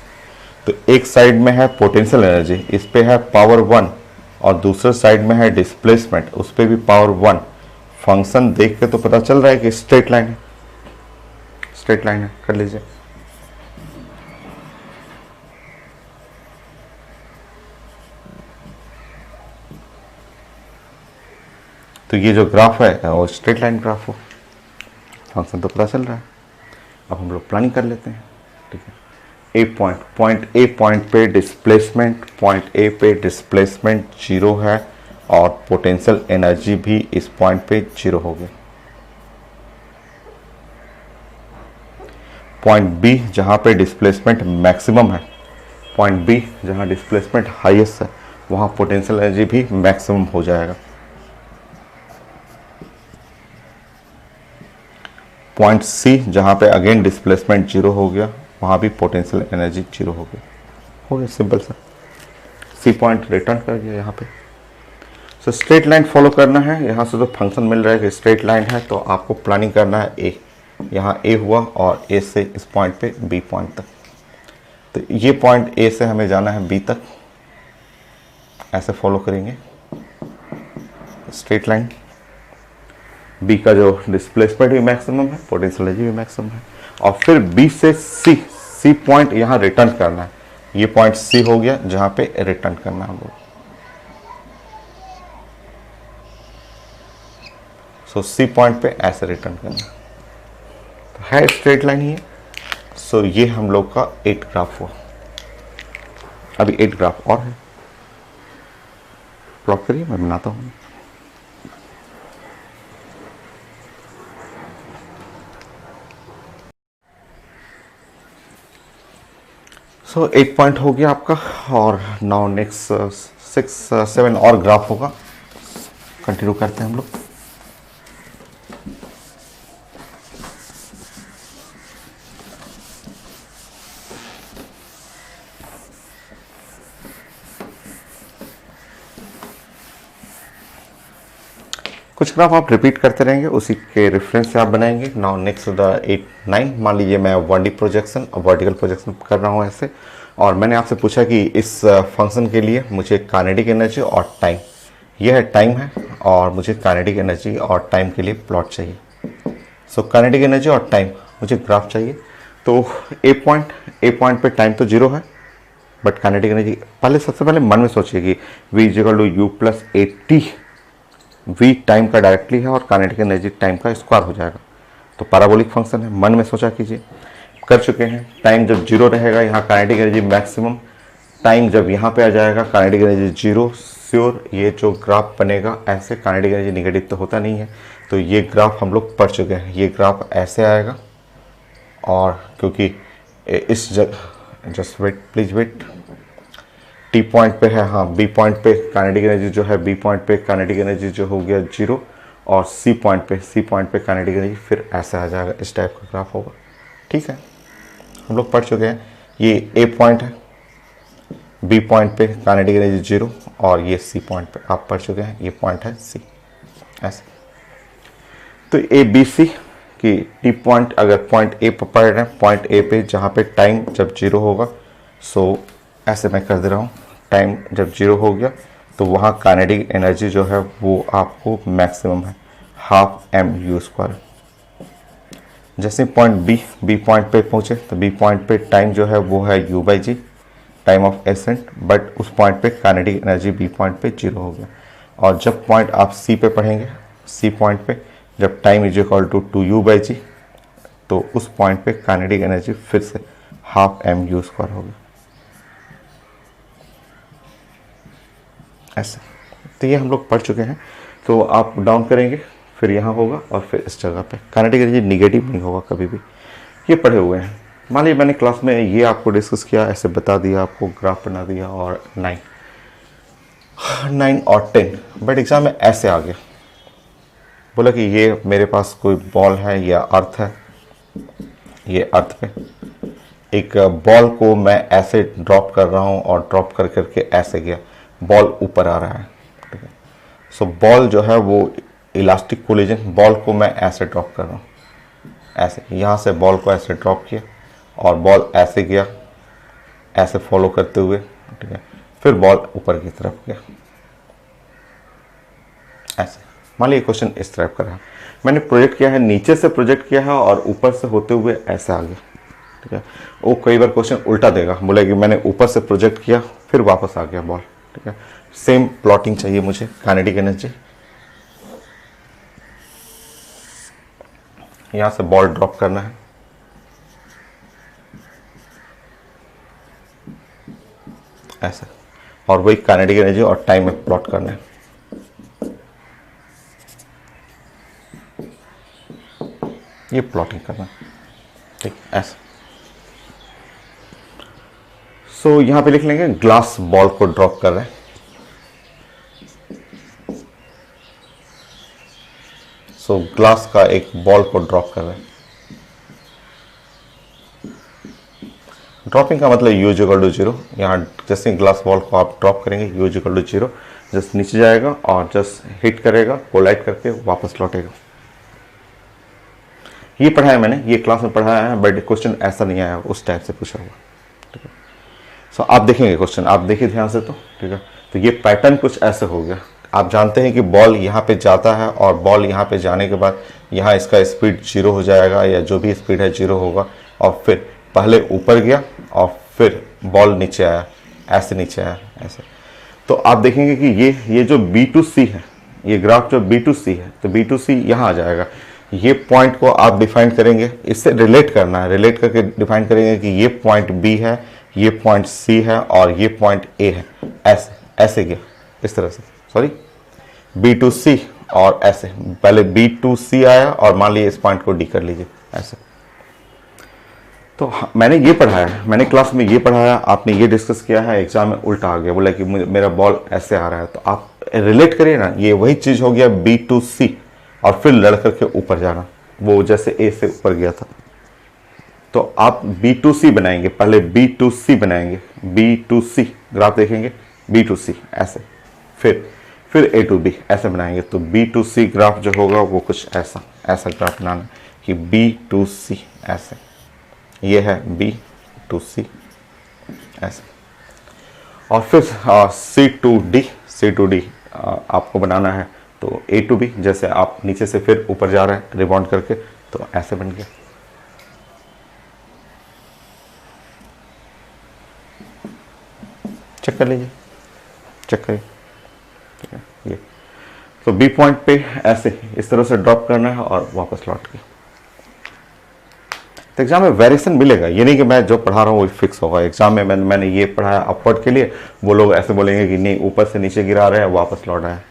तो एक साइड में है पोटेंशियल एनर्जी, इस पे है पावर 1, और दूसरे साइड में है डिस्प्लेसमेंट, उस पर भी पावर 1। फंक्शन देख के तो पता चल रहा है कि स्ट्रेट लाइन है, स्ट्रेट लाइन है, कर लीजिए। तो ये जो ग्राफ है वो स्ट्रेट लाइन ग्राफ हो, फंक्शन तो पता चल रहा है। अब हम लोग प्लानिंग कर लेते हैं, ठीक है। ए पॉइंट, पॉइंट ए पॉइंट पे डिस्प्लेसमेंट, पॉइंट ए पे डिस्प्लेसमेंट जीरो है, और पोटेंशियल एनर्जी भी इस पॉइंट पे जीरो हो गया। पॉइंट बी जहाँ पे डिस्प्लेसमेंट मैक्सिमम है, पॉइंट बी जहाँ डिस्प्लेसमेंट हाईएस्ट है, वहाँ पोटेंशियल एनर्जी भी मैक्सिमम हो जाएगा। पॉइंट सी जहाँ पे अगेन डिस्प्लेसमेंट जीरो हो गया, वहाँ भी पोटेंशियल एनर्जी जीरो हो गया, सिंपल सा। सी पॉइंट रिटर्न कर दिया यहाँ पे। सो स्ट्रेट लाइन फॉलो करना है, यहाँ से तो फंक्शन मिल रहा है कि स्ट्रेट लाइन है, तो आपको प्लानिंग करना है ए, यहाँ ए हुआ और ए से इस पॉइंट पे बी पॉइंट तक। तो ये पॉइंट ए से हमें जाना है बी तक, ऐसे फॉलो करेंगे स्ट्रेट लाइन। बी का जो डिस्प्लेसमेंट भी मैक्सिमम है, पोटेंशियल एनर्जी भी मैक्सिमम है, और फिर बी से सी, सी पॉइंट यहाँ रिटर्न करना है। ये पॉइंट सी हो गया जहाँ पे रिटर्न करना है हम लोग। सो सी पॉइंट पे ऐसे रिटर्न करना तो है स्ट्रेट लाइन ही है। सो ये हम लोग का 8 ग्राफ हुआ। अभी 8 ग्राफ और है, प्लॉट करिए, मैं बनाता हूँ। सो 8 पॉइंट हो गया आपका, और नाउ नेक्स्ट 6 7 और ग्राफ होगा। कंटिन्यू करते हैं हम लोग। कुछ ग्राफ आप रिपीट करते रहेंगे, उसी के रेफरेंस से आप बनाएंगे। नाउ नेक्स्ट द 8 9, मान लीजिए मैं 1D प्रोजेक्शन और वर्टिकल प्रोजेक्शन कर रहा हूँ ऐसे, और मैंने आपसे पूछा कि इस फंक्शन के लिए मुझे काइनेटिक एनर्जी और टाइम, यह है टाइम है, और मुझे काइनेटिक एनर्जी और टाइम के लिए प्लॉट चाहिए। सो काइनेटिक एनर्जी और टाइम मुझे ग्राफ चाहिए। तो ए पॉइंट पे टाइम तो 0 है, बट काइनेटिक एनर्जी पहले सबसे पहले मन में सोचिए कि v equal to u plus a t, v time का डायरेक्टली है और काइनेटिक एनर्जी टाइम का स्क्वायर हो जाएगा। तो पैराबोलिक फंक्शन है, मन में सोचा कीजिए। कर चुके हैं। टाइम जब 0 रहेगा यहाँ काइनेटिक एनर्जी मैक्सिमम, टाइम जब यहाँ पे आ जाएगा काइनेटिक एनर्जी 0। श्योर ये जो ग्राफ बनेगा ऐसे, काइनेटिक एनर्जी निगेटिव तो होता नहीं है, तो ये ग्राफ हम लोग पढ़ चुके हैं। ये ग्राफ ऐसे आएगा, और क्योंकि इस जगह, just wait please wait, t point पे है, हाँ बी पॉइंट पे काइनेटिक एनर्जी जो है, बी पॉइंट पे काइनेटिक एनर्जी जो हो गया 0, और सी पॉइंट पे काइनेटिक एनर्जी फिर ऐसे आ जाएगा, इस टाइप का ग्राफ होगा। ठीक है, हम लोग पढ़ चुके हैं। ये ए पॉइंट है, बी पॉइंट पे काइनेटिक एनर्जी 0, और ये सी पॉइंट पे आप पढ़ चुके हैं, ये पॉइंट है सी ऐसे। तो ए बी सी कि टी पॉइंट, अगर पॉइंट ए पर पढ़ रहे हैं, पॉइंट ए पे जहाँ पे टाइम जब 0 होगा, सो ऐसे मैं कर दे रहा हूँ, टाइम जब 0 हो गया तो वहाँ काइनेटिक एनर्जी जो है वो आपको मैक्सिमम है, हाफ एम यू स्क्वायर। जैसे पॉइंट बी पॉइंट पे पहुँचे, तो बी पॉइंट पे टाइम जो है वो है u by g, time of ascent, but उस पॉइंट पे काइनेटिक एनर्जी बी पॉइंट पे 0 हो गया। और जब पॉइंट आप सी पे पढ़ेंगे, सी पॉइंट पे जब time is equal to 2u by g, तो उस पॉइंट पे काइनेटिक एनर्जी फिर से हाफ एम यू स्क्वायर होगा ऐसे। तो ये हम लोग पढ़ चुके हैं। तो आप डाउन करेंगे, फिर यहाँ होगा, और फिर इस जगह पे काइनेटिक एनर्जी निगेटिव नहीं होगा कभी भी, ये पढ़े हुए हैं। मान लीजिए मैंने क्लास में ये आपको डिस्कस किया, ऐसे बता दिया, आपको ग्राफ बना दिया, और 9 और 10, बट एग्जाम में ऐसे आ गया, बोला कि ये मेरे पास कोई बॉल है या अर्थ है, ये अर्थ पे एक बॉल को मैं ऐसे ड्रॉप कर रहा हूँ, और ड्रॉप कर करके ऐसे गया, बॉल ऊपर आ रहा है। ठीक है, सो बॉल जो है वो इलास्टिक कोलिजन, बॉल को मैं ऐसे ड्रॉप कर रहा हूँ, ऐसे यहाँ से बॉल को ऐसे ड्रॉप किया, और बॉल ऐसे गया, ऐसे फॉलो करते हुए। ठीक है, फिर बॉल ऊपर की तरफ गया ऐसे। मान लीजिए क्वेश्चन इस तरह का रहा, मैंने प्रोजेक्ट किया है, नीचे से प्रोजेक्ट किया है और ऊपर से होते हुए ऐसे आ गया। ठीक है, वो कई बार क्वेश्चन उल्टा देगा, बोले कि मैंने ऊपर से प्रोजेक्ट किया फिर वापस आ गया बॉल। ठीक है, सेम प्लॉटिंग चाहिए मुझे, काइनेटिक एनर्जी, यहाँ से बॉल ड्रॉप करना है ऐसे, और वही काइनेटिक एनर्जी और टाइम में प्लॉट करना है। ये प्लॉटिंग करना, ठीक ऐसे। सो यहां पे लिख लेंगे ग्लास बॉल को ड्रॉप कर रहे हैं। सो ग्लास का एक बॉल को ड्रॉप कर रहे हैं। ड्रॉपिंग का मतलब यू इक्वल टू 0, यहाँ जैसे ग्लास बॉल को आप ड्रॉप करेंगे यू इक्वल टू 0, जस्ट नीचे जाएगा और जस्ट हिट करेगा, कोलाइड करके वापस लौटेगा। ये पढ़ाया मैंने, ये क्लास में पढ़ाया है, बट क्वेश्चन ऐसा नहीं आया, उस टाइप से पूछा हुआ। ठीक है, सो आप देखेंगे क्वेश्चन, आप देखिए ध्यान से। तो ठीक है, तो ये पैटर्न कुछ ऐसे हो गया। आप जानते हैं कि बॉल यहाँ पे जाता है, और बॉल यहाँ पे जाने के बाद यहाँ इसका स्पीड 0 हो जाएगा, या जो भी स्पीड है 0 होगा, और फिर पहले ऊपर गया और फिर बॉल नीचे आया, ऐसे नीचे आया ऐसे। तो आप देखेंगे कि ये जो B2C है, ये ग्राफ जो B2C है, तो B2C यहाँ आ जाएगा। ये पॉइंट को आप डिफाइन करेंगे, इससे रिलेट करना है, रिलेट करके डिफाइन करेंगे कि ये पॉइंट B है, ये पॉइंट C है, और ये पॉइंट A है, ऐसे ऐसे गया इस तरह से, सॉरी B2C, और ऐसे पहले B2C आया, और मान लीजिए इस पॉइंट को D कर लीजिए ऐसे। तो मैंने ये पढ़ाया है, मैंने क्लास में ये पढ़ाया, आपने ये डिस्कस किया है, एग्जाम में उल्टा आ गया, बोला कि मेरा बॉल ऐसे आ रहा है। तो आप रिलेट करिए ना, ये वही चीज हो गया B2C, और फिर लड़ करके ऊपर जाना, वो जैसे A से ऊपर गया था। तो आप B2C बनाएंगे, पहले B2C बनाएंगे, B2C ग्राफ देखेंगे, B2C ऐसे, फिर A to B ऐसे बनाएंगे। तो B to C ग्राफ जो होगा वो कुछ ऐसा ग्राफ बनाना कि B to C ऐसे, ये है B to C ऐसे। और फिर C to D आपको बनाना है तो A to B, जैसे आप नीचे से फिर ऊपर जा रहे हैं रिबाउंड करके, तो ऐसे बन गया। चेक कर लीजिए, चेक करिए, ठीक है। ये तो बी पॉइंट पे ऐसे इस तरह से ड्रॉप करना है और वापस लौट के। तो एग्जाम में वेरिएशन मिलेगा, ये नहीं कि मैं जो पढ़ा रहा हूँ वो फिक्स होगा। एग्जाम में मैंने ये पढ़ाया अपवर्ड के लिए, वो लोग ऐसे बोलेंगे कि नहीं ऊपर से नीचे गिरा रहे हैं वापस लौट रहा है।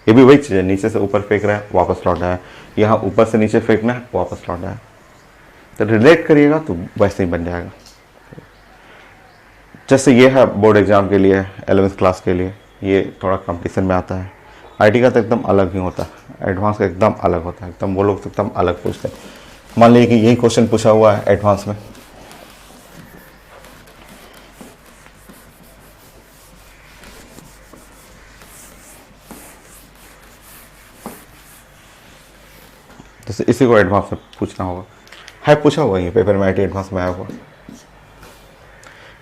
ये भी वही चीज़ है, नीचे से ऊपर फेंक रहा है वापस लौट रहा है, यहाँ ऊपर से नीचे फेंकना है वापस लौट रहा है। तो रिलेट करिएगा तो वैसे ही बन जाएगा। जैसे ये है बोर्ड एग्जाम के लिए, 11th क्लास के लिए, ये थोड़ा कंपटीशन में आता है। आईटी का तो एकदम अलग ही होता है, एडवांस का एकदम अलग होता है, एकदम वो लोग तो एकदम अलग पूछते हैं। मान लीजिए कि यही क्वेश्चन पूछा हुआ है एडवांस में, जैसे इसी को एडवांस में पूछना होगा, है पूछा हुआ ये पेपर में, आईटी एडवांस में आया हुआ।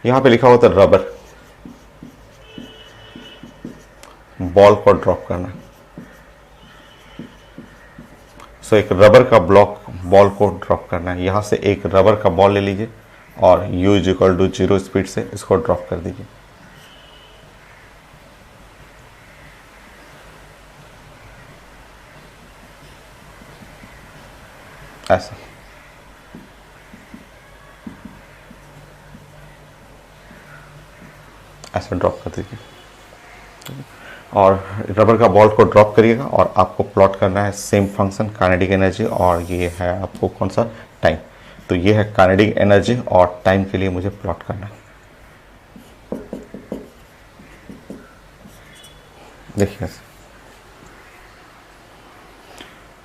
यहाँ पे लिखा होता है रबर बॉल को ड्रॉप करना। सो एक रबर का ब्लॉक बॉल को ड्रॉप करना है। यहाँ से एक रबर का बॉल ले लीजिए और u = 0 स्पीड से इसको ड्रॉप कर दीजिए। ऐसा ऐसा ड्रॉप कर दीजिए और रबर का बॉल को ड्रॉप करिएगा और आपको प्लॉट करना है सेम फंक्शन काइनेटिक एनर्जी, और ये है आपको कौन सा टाइम। तो ये है काइनेटिक एनर्जी और टाइम के लिए मुझे प्लॉट करना है। देखिए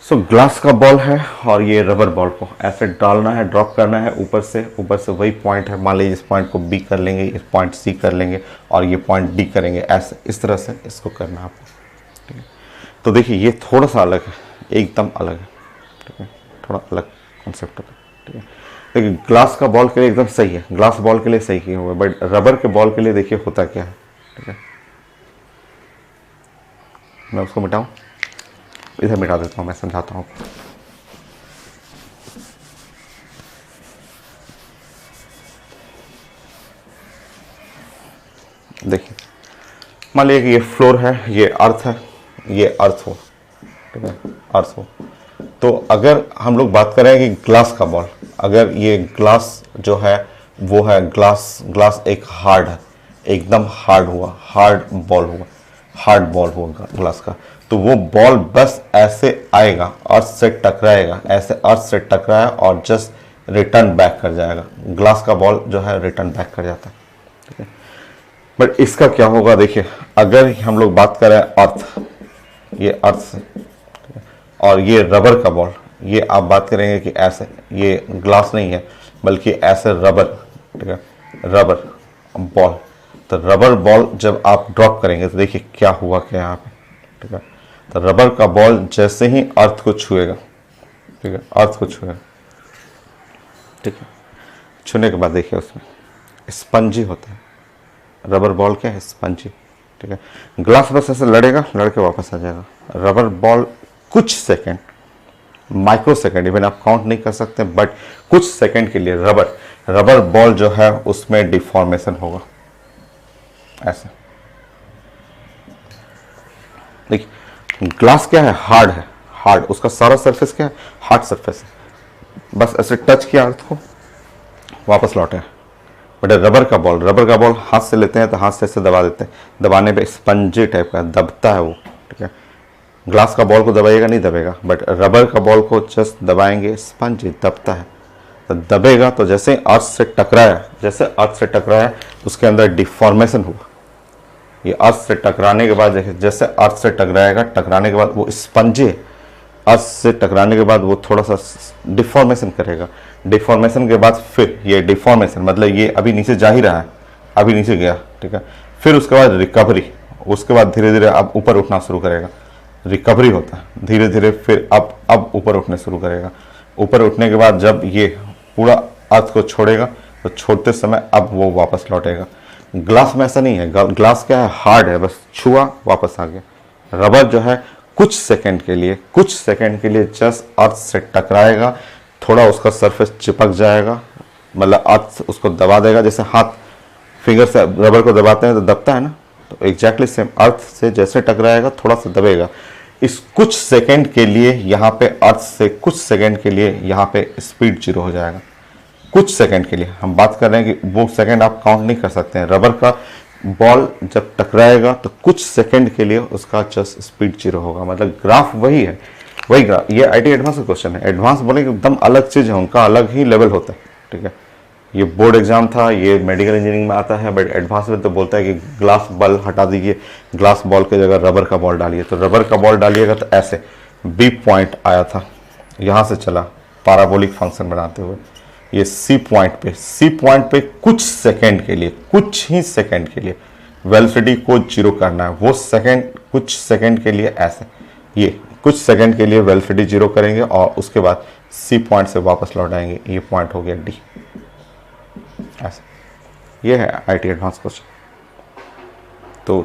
सो ग्लास का बॉल है और ये रबर बॉल को ऐसे डालना है, ड्रॉप करना है ऊपर से वही पॉइंट है। मान लीजिए इस पॉइंट को बी कर लेंगे, इस पॉइंट सी कर लेंगे और ये पॉइंट डी करेंगे, ऐसे इस तरह से इसको करना है आपको, ठीक है। तो देखिए ये थोड़ा सा अलग है, एकदम अलग है, ठीक है, थोड़ा अलग कॉन्सेप्ट होता है, ठीक है। देखिए ग्लास का बॉल के लिए एकदम सही है, ग्लास बॉल के लिए सही किया हुआ है, बट रबर के बॉल के लिए देखिए होता क्या है, ठीक है। मैं उसको मिटाऊँ, इधर मिटा देता हूँ, मैं समझाता हूँ आपको। देखिए मान लीजिए कि ये फ्लोर है, ये अर्थ है, ये अर्थ हो, ठीक है, अर्थ हो। तो अगर हम लोग बात करें कि ग्लास का बॉल, अगर ये ग्लास जो है वो है ग्लास एक हार्ड है, एकदम हार्ड हुआ, हार्ड बॉल हुआ ग्लास का, तो वो बॉल बस ऐसे आएगा, अर्थ से टकराएगा, ऐसे अर्थ से टकराया और जस्ट रिटर्न बैक कर जाएगा। ग्लास का बॉल जो है रिटर्न बैक कर जाता है, ठीक है। बट इसका क्या होगा, देखिए अगर हम लोग बात करें अर्थ, ये अर्थ से, और ये रबर का बॉल, ये आप बात करेंगे कि ऐसे, ये ग्लास नहीं है बल्कि ऐसे रबर, ठीक है, रबर बॉल। तो रबर बॉल जब आप ड्रॉप करेंगे तो देखिए क्या हुआ क्या यहाँ पे, ठीक है। तो रबर का बॉल जैसे ही अर्थ को छुएगा, ठीक है, अर्थ को छुएगा, ठीक है, छूने के बाद देखिए उसमें स्पंजी होता है। रबर बॉल क्या है, स्पंजी, ठीक है। ग्लास बस ऐसे लड़ेगा, लड़के वापस आ जाएगा। रबर बॉल कुछ सेकंड, माइक्रो सेकंड, इवन आप काउंट नहीं कर सकते, बट कुछ सेकंड के लिए रबर बॉल जो है उसमें डिफॉर्मेशन होगा, ऐसे। देखिए ग्लास क्या है, हार्ड, उसका सारा सरफेस क्या है, हार्ड सरफेस है। बस ऐसे टच किया अर्थ को, वापस लौटे। बट रबर का बॉल हाथ से लेते हैं तो हाथ से ऐसे दबा देते हैं, दबाने पे स्पंजी टाइप का दबता है वो, ठीक है। ग्लास का बॉल को दबाइएगा नहीं दबेगा, बट रबर का बॉल को जस्ट दबाएंगे, स्पंजी दबता है, तो दबेगा तो जैसे अर्थ से टकराया उसके अंदर डिफॉर्मेशन हुआ। ये अर्थ से टकराने के बाद जैसे अर्थ से टकराएगा, टकराने के बाद वो स्पंजी है, अर्थ से टकराने के बाद वो थोड़ा सा डिफॉर्मेशन करेगा। डिफॉर्मेशन के बाद फिर ये डिफॉर्मेशन मतलब ये अभी नीचे जा ही रहा है, अभी नीचे गया, ठीक है। फिर उसके बाद रिकवरी उसके बाद धीरे धीरे अब ऊपर उठना शुरू करेगा, रिकवरी होता है धीरे धीरे, फिर अब ऊपर उठने शुरू करेगा। ऊपर उठने के बाद जब ये पूरा अर्थ को छोड़ेगा तो छोड़ते समय अब वो वापस लौटेगा। ग्लास में ऐसा नहीं है, ग्लास क्या है, हार्ड है, बस छुआ वापस आ गया। रबर जो है कुछ सेकंड के लिए जस्ट अर्थ से टकराएगा, थोड़ा उसका सरफेस चिपक जाएगा, मतलब अर्थ उसको दबा देगा, जैसे हाथ फिंगर से रबर को दबाते हैं तो दबता है ना, तो एग्जैक्टली सेम अर्थ से जैसे टकराएगा थोड़ा सा दबेगा। इस कुछ सेकंड के लिए यहाँ पे अर्थ से कुछ सेकंड के लिए यहाँ पे स्पीड 0 हो जाएगा। कुछ सेकंड के लिए हम बात कर रहे हैं कि वो सेकंड आप काउंट नहीं कर सकते हैं। रबर का बॉल जब टकराएगा तो कुछ सेकंड के लिए उसका जस्ट स्पीड 0 होगा। मतलब ग्राफ वही है, वही ग्राफ। ये आईटी एडवांस का क्वेश्चन है। एडवांस बोले एकदम अलग चीज है, उनका अलग ही लेवल होता है, ठीक है। ये बोर्ड एग्जाम था, ये मेडिकल इंजीनियरिंग में आता है, बट एडवांस में तो बोलता है कि ग्लास बॉल हटा दीजिए, ग्लास बॉल की जगह रबर का बॉल डालिए। तो रबर का बॉल डालिएगा तो ऐसे बी पॉइंट आया था, यहाँ से चला पैराबोलिक फंक्शन बनाते हुए ये सी पॉइंट पे कुछ सेकंड के लिए, कुछ ही सेकंड के लिए वेलोसिटी को 0 करना है। वो सेकंड, कुछ सेकंड के लिए ऐसे, ये कुछ सेकंड के लिए वेलोसिटी 0 करेंगे और उसके बाद सी पॉइंट से वापस लौट आएंगे। ये पॉइंट हो गया डी, ऐसे। ये है आईटी एडवांस क्वेश्चन। तो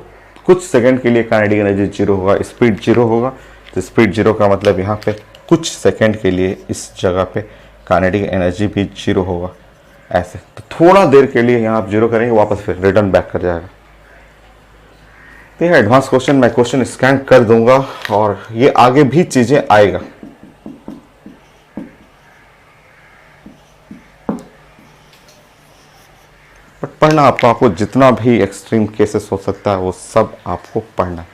कुछ सेकंड के लिए काइनेटिक एनर्जी 0 होगा, स्पीड 0 होगा। तो स्पीड 0 का मतलब यहाँ पे कुछ सेकंड के लिए इस जगह पे काइनेटिक एनर्जी भी 0 होगा, ऐसे। तो थोड़ा देर के लिए यहाँ आप 0 करेंगे, वापस फिर रिटर्न बैक कर जाएगा। तो यह एडवांस क्वेश्चन, मैं क्वेश्चन स्कैन कर दूंगा और ये आगे भी चीजें आएगा। बट पढ़ना आपको जितना भी एक्सट्रीम केसेस हो सकता है वो सब आपको पढ़ना,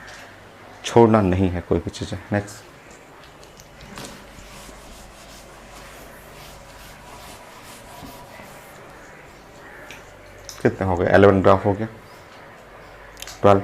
छोड़ना नहीं है कोई भी चीजें। नेक्स्ट, कितने हो गए? 11 ग्राफ हो गया, 12।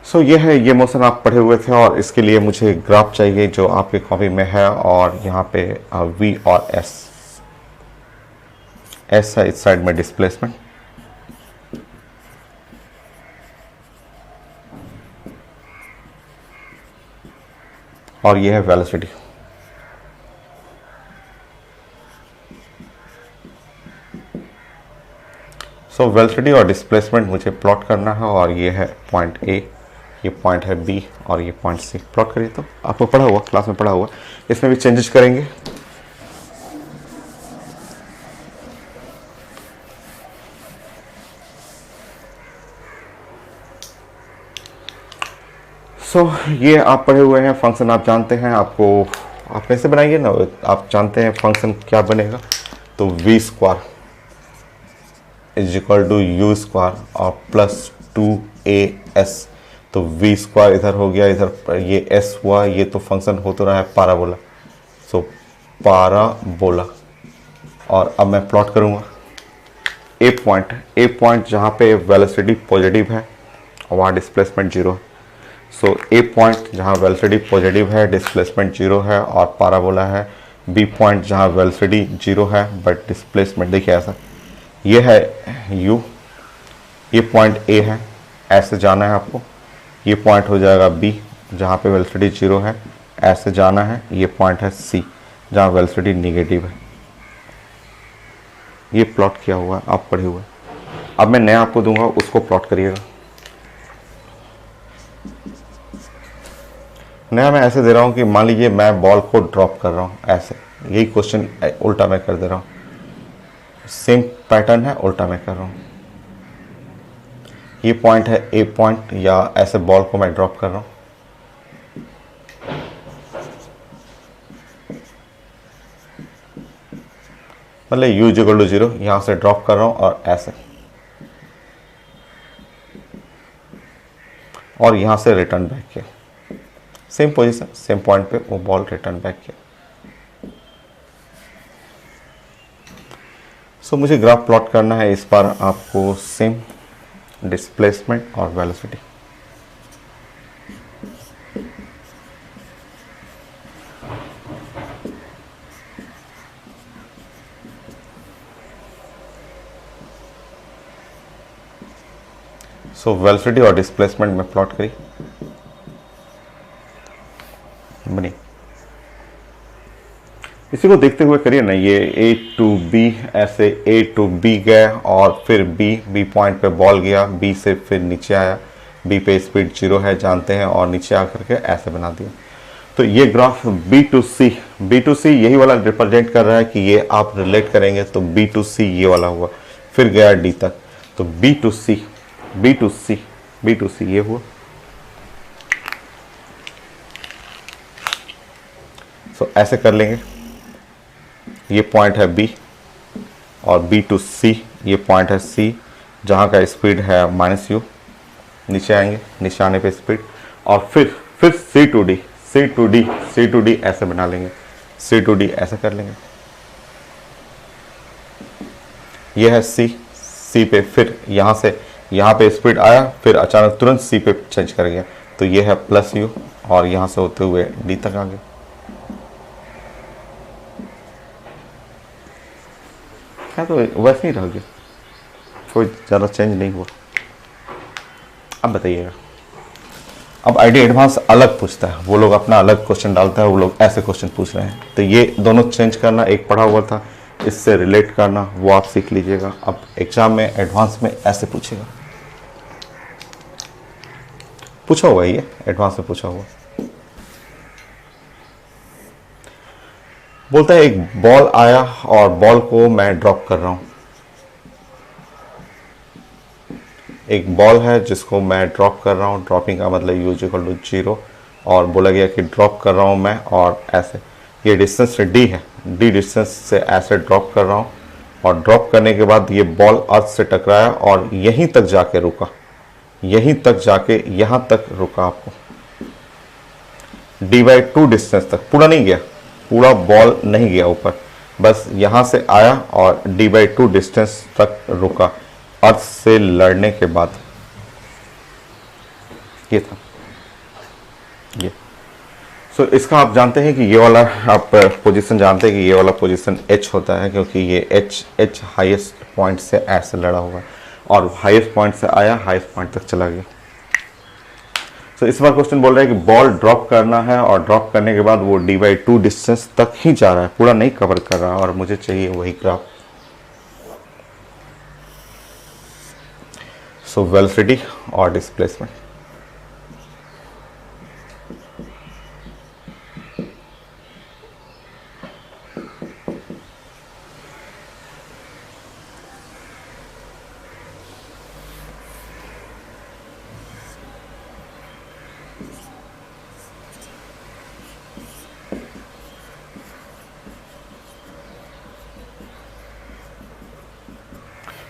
सो ये है, ये मोशन आप पढ़े हुए थे और इसके लिए मुझे ग्राफ चाहिए जो आपके कॉपी में है। और यहाँ पे वी और एस है इस साइड में डिस्प्लेसमेंट, और ये है वेलोसिटी। सो वेलोसिटी और डिस्प्लेसमेंट मुझे प्लॉट करना है और ये है पॉइंट ए, ये पॉइंट है बी और ये पॉइंट सी। प्लॉट करिए। तो आपको पढ़ा हुआ, क्लास में पढ़ा हुआ, इसमें भी चेंजेस करेंगे। सो ये आप पढ़े हुए हैं, फंक्शन आप जानते हैं। आपको आप कैसे बनाइए ना, आप जानते हैं फंक्शन क्या बनेगा। तो v square is equal to u square और प्लस 2as। तो वी स्क्वायर इधर हो गया, इधर ये एस हुआ, ये तो फंक्शन हो तो रहा है पाराबोला। सो पाराबोला। और अब मैं प्लॉट करूँगा ए पॉइंट जहाँ पे वेलोसिटी पॉजिटिव है और वहाँ डिस्प्लेसमेंट 0 है। सो ए पॉइंट जहाँ वेलोसिटी पॉजिटिव है, डिस्प्लेसमेंट 0 है और पाराबोला है। बी पॉइंट जहाँ वेलोसिटी 0 है बट डिस्प्लेसमेंट, देखिए ऐसा, ये है यू, ये पॉइंट ए है, ऐसे जाना है आपको। ये पॉइंट हो जाएगा बी जहाँ पे वेलोसिटी 0 है, ऐसे जाना है। ये पॉइंट है सी जहाँ वेलोसिटी नेगेटिव है। ये प्लॉट किया हुआ है, आप पढ़े हुए। अब मैं नया आपको दूंगा, उसको प्लॉट करिएगा। नया मैं ऐसे दे रहा हूँ कि मान लीजिए मैं बॉल को ड्रॉप कर रहा हूँ, ऐसे। यही क्वेश्चन उल्टा मैं कर दे रहा हूँ, सेम पैटर्न है, उल्टा मैं कर रहा हूँ। ये पॉइंट है ए पॉइंट, या ऐसे बॉल को मैं ड्रॉप कर रहा हूँ। मतलब u इक्वल टू 0, यहाँ से ड्रॉप कर रहा हूँ और ऐसे, और यहाँ से रिटर्न बैक किया, सेम पोजीशन सेम पॉइंट पे वो बॉल रिटर्न बैक किया। सो मुझे ग्राफ प्लॉट करना है इस बार आपको सेम डिस्प्लेसमेंट और वेलोसिटी। सो वेलोसिटी और डिस्प्लेसमेंट में प्लॉट करी बनी। इसी को देखते हुए करिए ना, ये A to B, ऐसे A to B गए और फिर B पॉइंट पे बॉल गया, B से फिर नीचे आया, B पे स्पीड 0 है जानते हैं, और नीचे आकर के ऐसे बना दिया। तो ये ग्राफ B to C यही वाला रिप्रेजेंट कर रहा है कि ये आप रिलेट करेंगे तो B to C ये वाला हुआ, फिर गया D तक, तो B to C ये हुआ। सो ऐसे कर लेंगे, ये पॉइंट है B और B to C ये पॉइंट है C, जहाँ का स्पीड है -u, नीचे आएंगे, नीचे आने पे स्पीड, और फिर C to D ऐसे बना लेंगे, C to D ऐसे कर लेंगे। ये है C पे, फिर यहाँ से यहाँ पे स्पीड आया, फिर अचानक तुरंत C पे चेंज कर गया, तो ये है +u, और यहाँ से होते हुए D तक आ गया। क्या तो वैसे ही रह गया, कोई ज़्यादा चेंज नहीं हुआ। अब बताइएगा, अब आईडी एडवांस अलग पूछता है, वो लोग अपना अलग क्वेश्चन डालता है, वो लोग ऐसे क्वेश्चन पूछ रहे हैं, तो ये दोनों चेंज करना, एक पढ़ा हुआ था इससे रिलेट करना, वो आप सीख लीजिएगा। अब एग्जाम में एडवांस में ऐसे पूछेगा, पूछा हुआ ये एडवांस में पूछा हुआ। बोलता है एक बॉल आया और बॉल को मैं ड्रॉप कर रहा हूं, एक बॉल है जिसको मैं ड्रॉप कर रहा हूं, ड्रॉपिंग का मतलब u इक्वल टू 0, और बोला गया कि ड्रॉप कर रहा हूं मैं, और ऐसे ये डिस्टेंस d है, d डिस्टेंस से ऐसे ड्रॉप कर रहा हूं, और ड्रॉप करने के बाद ये बॉल अर्थ से टकराया और यहीं तक जाके रुका, यहीं तक जाके यहाँ तक रुका, आपको d/2 डिस्टेंस तक, पूरा नहीं गया, पूरा बॉल नहीं गया ऊपर, बस यहाँ से आया और d/2 डिस्टेंस तक रुका अर्थ से लड़ने के बाद। ये था ये। सो इसका आप जानते हैं कि ये वाला आप पोजीशन जानते हैं कि ये वाला पोजीशन H होता है, क्योंकि ये H हाईएस्ट पॉइंट से ऐसे लड़ा हुआ है, और हाईएस्ट पॉइंट से आया हाईएस्ट पॉइंट तक चला गया। तो इस बार क्वेश्चन बोल रहा है कि बॉल ड्रॉप करना है, और ड्रॉप करने के बाद वो d/2 डिस्टेंस तक ही जा रहा है, पूरा नहीं कवर कर रहा, और मुझे चाहिए वही ग्राफ। सो वेलोसिटी और डिस्प्लेसमेंट।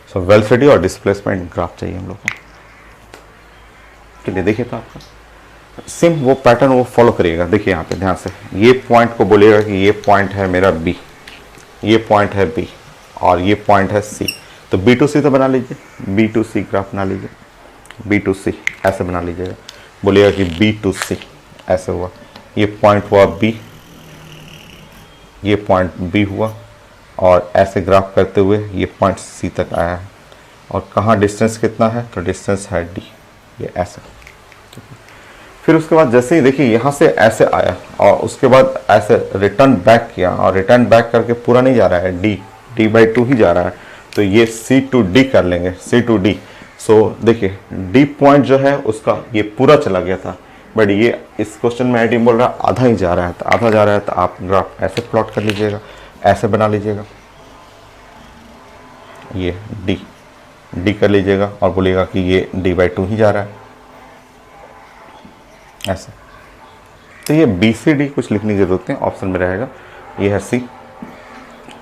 सो वेलोसिटी और डिस्प्लेसमेंट ग्राफ चाहिए हम लोग को के लिए। देखिए तो आपका सेम वो पैटर्न वो फॉलो करिएगा। देखिए यहाँ पे ध्यान से, ये पॉइंट को बोलिएगा कि ये पॉइंट है मेरा B, ये पॉइंट है B, और ये पॉइंट है C, तो B to C तो बना लीजिए, B to C ग्राफ बना लीजिए, B to C ऐसे बना लीजिएगा, बोलिएगा कि B to C ऐसे हुआ, ये पॉइंट हुआ B, ये पॉइंट B हुआ, और ऐसे ग्राफ करते हुए ये पॉइंट C तक आया है, और कहाँ डिस्टेंस कितना है, तो डिस्टेंस है D, ये ऐसे। फिर उसके बाद जैसे ही देखिए यहाँ से ऐसे आया और उसके बाद ऐसे रिटर्न बैक किया, और रिटर्न बैक करके पूरा नहीं जा रहा है, d/2 ही जा रहा है, तो ये C to D कर लेंगे, C to D। सो देखिए D पॉइंट जो है उसका ये पूरा चला गया था, बट ये इस क्वेश्चन में आई बोल रहा है आधा ही जा रहा है, तो आधा जा रहा है, तो आप ग्राफ ऐसे प्लॉट कर लीजिएगा, ऐसे बना लीजिएगा, ये D कर लीजिएगा, और बोलिएगा कि ये d/2 ही जा रहा है ऐसे। तो ये BCD कुछ लिखने की जरूरत नहीं, ऑप्शन में रहेगा, ये है C,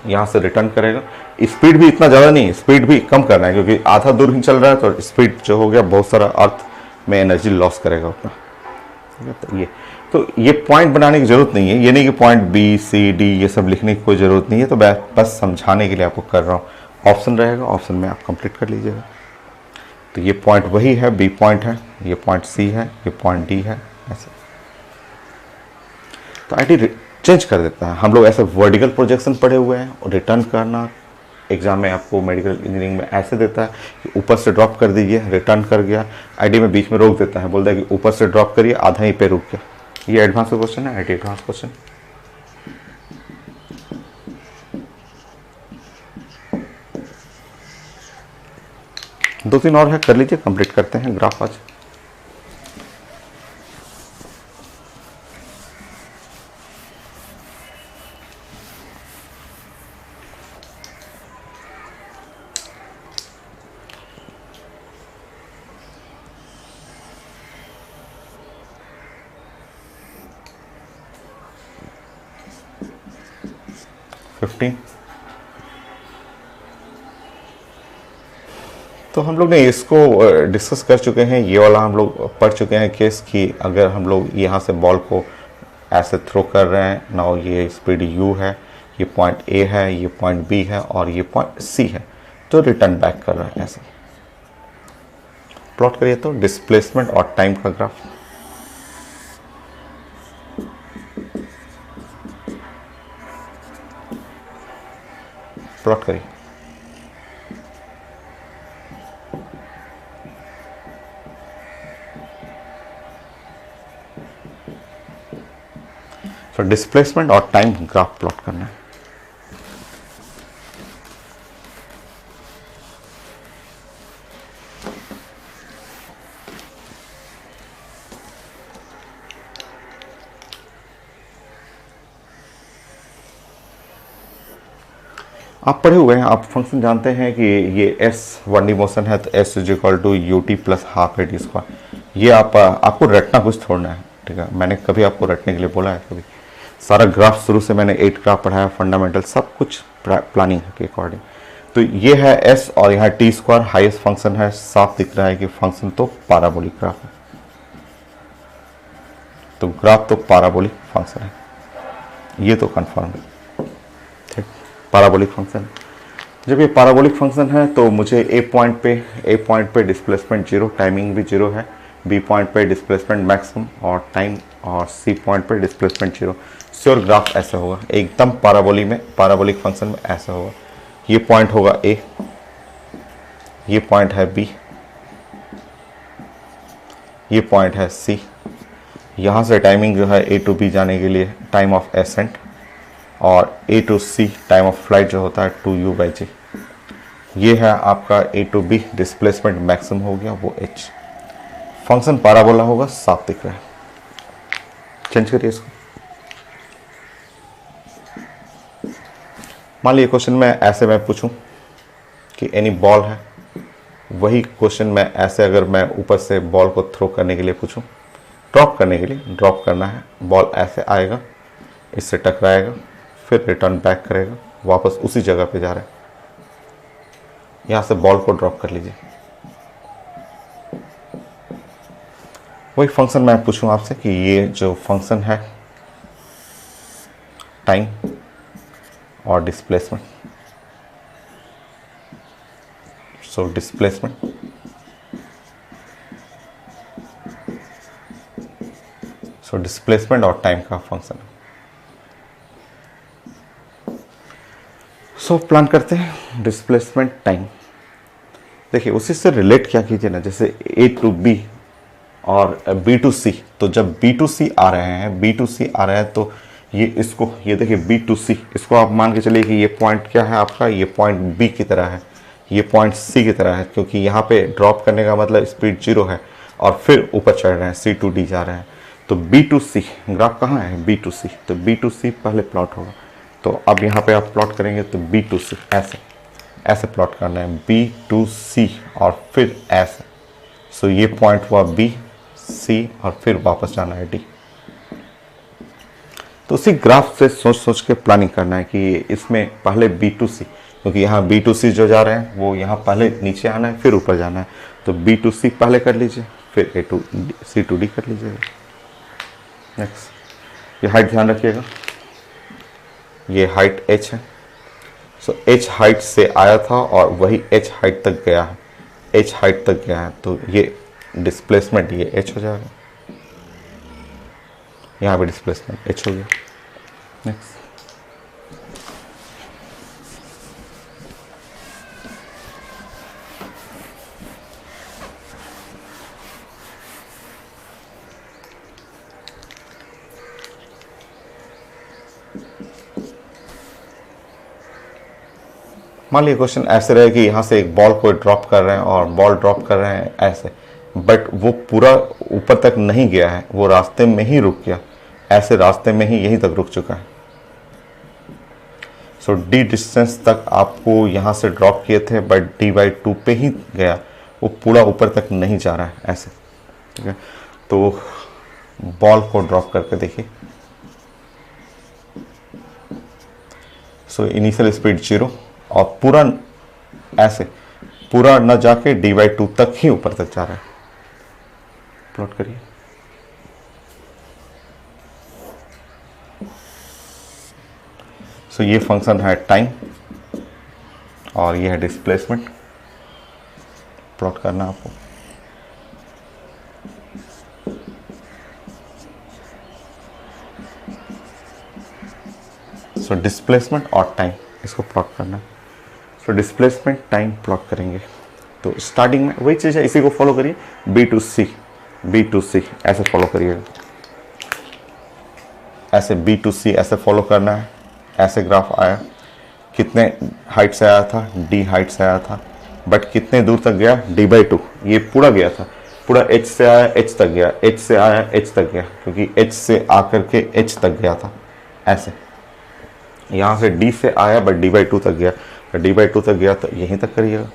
यहाँ से रिटर्न करेगा। स्पीड भी इतना ज़्यादा नहीं, स्पीड भी कम करना है क्योंकि आधा दूर ही चल रहा है, तो स्पीड जो हो गया बहुत सारा अर्थ में एनर्जी लॉस करेगा उतना। तो ये पॉइंट बनाने की ज़रूरत नहीं है, ये नहीं कि पॉइंट बी सी डी ये सब लिखने की कोई ज़रूरत नहीं है, तो मैं बस समझाने के लिए आपको कर रहा हूँ। ऑप्शन रहेगा, ऑप्शन में आप कंप्लीट कर लीजिएगा। तो ये पॉइंट वही है, बी पॉइंट है, ये पॉइंट सी है, ये पॉइंट डी है, ऐसे। तो आईटी चेंज कर देता है। हम लोग ऐसे वर्टिकल प्रोजेक्शन पढ़े हुए हैं, और रिटर्न करना एग्जाम में आपको मेडिकल इंजीनियरिंग में ऐसे देता है कि ऊपर से ड्रॉप कर दीजिए, रिटर्न कर गया। आईटी में बीच में रोक देता है, बोलता है कि ऊपर से ड्रॉप करिए, आधा ही पे रुक गया। ये एडवांस क्वेश्चन है, आईटी एडवांस क्वेश्चन। दो तीन और है, कर लीजिए, कंप्लीट करते हैं ग्राफ आज। तो हम लोग ने इसको डिस्कस कर चुके हैं, ये वाला हम लोग पढ़ चुके हैं केस कि अगर हम लोग यहाँ से बॉल को ऐसे थ्रो कर रहे हैं, नाउ ये स्पीड u है, ये पॉइंट A है, ये पॉइंट B है और ये पॉइंट C है, तो रिटर्न बैक कर रहा है ऐसे। प्लॉट करिए तो डिस्प्लेसमेंट और टाइम का ग्राफ। प्लॉट करिए। तो डिस्प्लेसमेंट और टाइम ग्राफ प्लॉट करना है। आप पढ़े हुए हैं, आप फंक्शन जानते हैं कि ये एस 1D मोशन है, तो s is equal to u t plus half a t square. ये आपको रटना कुछ छोड़ना है, ठीक है। मैंने कभी आपको रटने के लिए बोला है? कभी। सारा ग्राफ शुरू से मैंने 8 ग्राफ पढ़ाया, फंडामेंटल सब कुछ प्लानिंग के अकॉर्डिंग। तो ये है एस और यहाँ टी स्क्वायर हाईएस्ट फंक्शन है। साफ दिख रहा है कि फंक्शन तो पैराबोलिक ग्राफ है, तो ग्राफ तो पैराबोलिक फंक्शन है, ये तो कंफर्म है, ठीक। पैराबोलिक फंक्शन, जब ये पैराबोलिक फंक्शन है तो मुझे ए पॉइंट पे डिस्प्लेसमेंट जीरो, टाइमिंग भी जीरो है, बी पॉइंट पे डिस्प्लेसमेंट मैक्सिमम और टाइम, और सी पॉइंट पे डिस्प्लेसमेंट जीरो। श्योर ग्राफ ऐसा होगा, एकदम पैराबोलिक फंक्शन में ऐसा होगा। ये पॉइंट होगा ए, ये पॉइंट है बी, ये पॉइंट है सी। यहाँ से टाइमिंग जो है ए टू बी जाने के लिए टाइम ऑफ एसेंट, और A to C time of flight जो होता है 2u/g। ये है आपका A to B displacement maximum हो गया, वो h। फंक्शन पैराबोला होगा, साफ दिख रहा है। चेंज करिए इसको। मान लीजिए क्वेश्चन में ऐसे मैं पूछूं कि एनी बॉल है, वही क्वेश्चन में ऐसे अगर मैं ऊपर से बॉल को थ्रो करने के लिए पूछूं, ड्रॉप करने के लिए, ड्रॉप करना है, बॉल ऐसे आएगा, इससे टकराएगा, फिर रिटर्न बैक करेगा, वापस उसी जगह पे जा रहा है। यहाँ से बॉल को ड्रॉप कर लीजिए। वही फंक्शन मैं पूछूं आपसे कि ये जो फंक्शन है टाइम और डिस्प्लेसमेंट, सो डिस्प्लेसमेंट और टाइम का फंक्शन है। सो प्लान करते हैं डिस्प्लेसमेंट टाइम। देखिए उसी से रिलेट क्या कीजिए ना, जैसे ए टू बी और बी टू सी, तो जब बी टू सी आ रहे हैं तो ये देखिए बी टू सी, इसको आप मान के चलिए कि ये पॉइंट क्या है आपका, ये पॉइंट बी की तरह है, ये पॉइंट सी की तरह है, क्योंकि यहाँ पे ड्रॉप करने का मतलब स्पीड जीरो है और फिर ऊपर चढ़ रहे हैं, सी टू डी जा रहे हैं। तो बी टू सी ग्राफ कहाँ है, बी टू सी, तो बी टू सी पहले प्लॉट होगा। तो अब यहाँ पे आप प्लॉट करेंगे तो बी टू सी ऐसे प्लॉट करना है, बी टू सी और फिर ऐसे। सो ये पॉइंट हुआ बी सी और फिर वापस जाना है डी। तो उसी ग्राफ से सोच सोच के प्लानिंग करना है कि इसमें पहले B2C, क्योंकि यहाँ B2C जो जा रहे हैं वो यहाँ पहले नीचे आना है फिर ऊपर जाना है, तो B2C पहले कर लीजिए, फिर C2D कर लीजिएगा। नेक्स्ट ये हाइट ध्यान रखिएगा, ये हाइट h है। सो h हाइट से आया था और वही h हाइट तक गया है, h हाइट तक गया है, तो ये डिस्प्लेसमेंट ये h हो जाएगा, यहाँ पे डिस्प्लेसमेंट h हो गया। नेक्स्ट मान लीजिए क्वेश्चन ऐसे रहे कि यहाँ से एक बॉल को ड्रॉप कर रहे हैं और बॉल ड्रॉप कर रहे हैं ऐसे, बट वो पूरा ऊपर तक नहीं गया है, वो रास्ते में ही रुक गया, ऐसे रास्ते में ही यहीं तक रुक चुका है। सो D डिस्टेंस तक आपको यहाँ से ड्रॉप किए थे बट D/2 पे ही गया, वो पूरा ऊपर तक नहीं जा रहा है ऐसे, ठीक है। तो बॉल को ड्रॉप करके देखिए, सो इनिशियल स्पीड 0 और पूरा ऐसे पूरा न जाके D/2 तक ही ऊपर तक जा रहा है। प्लॉट करिए, सो ये फंक्शन है टाइम और ये है डिस्प्लेसमेंट। प्लॉट करना आपको, सो डिस्प्लेसमेंट और टाइम इसको प्लॉट करना है। सो डिस्प्लेसमेंट टाइम प्लॉट करेंगे, तो स्टार्टिंग में वही चीज़ है, इसी को फॉलो करिए, B2C ऐसे फॉलो करिएगा, ऐसे B2C ऐसे फॉलो करना है। ऐसे ग्राफ आया, कितने हाइट से आया था, D हाइट से आया था, बट कितने दूर तक गया, D/2, ये पूरा गया था, पूरा H से आया H तक गया, H से आया H तक गया, क्योंकि H से आकर के H तक गया था ऐसे। यहाँ से D से आया बट D/2 तक गया, तो D/2 तक गया तो यहीं तक करिएगा।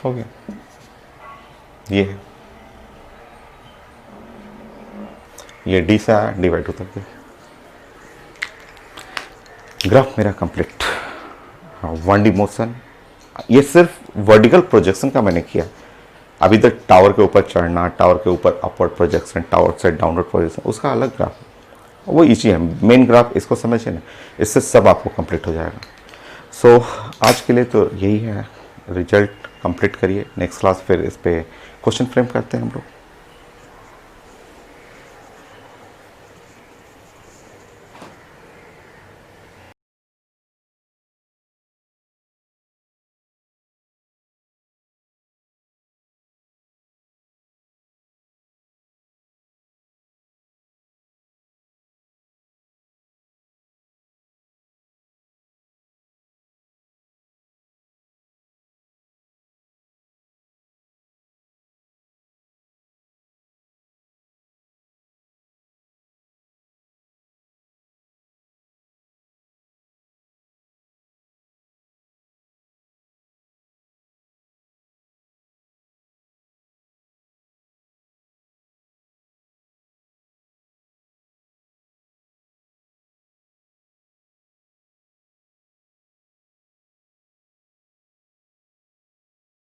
हो गया, ये है, ये D से आया D/2 तक गया। ग्राफ मेरा कंप्लीट। 1D मोशन, ये सिर्फ वर्टिकल प्रोजेक्शन का मैंने किया। अभी तक टावर के ऊपर चढ़ना, टावर के ऊपर अपवर्ड प्रोजेक्शन, टावर से डाउनवर्ड प्रोजेक्शन, उसका अलग ग्राफ है, वो इजी है। मेन ग्राफ इसको समझिए ना, इससे सब आपको कंप्लीट हो जाएगा। सो आज के लिए तो यही है, रिजल्ट कंप्लीट करिए। नेक्स्ट क्लास फिर इस पे क्वेश्चन फ्रेम करते हैं हम लोग।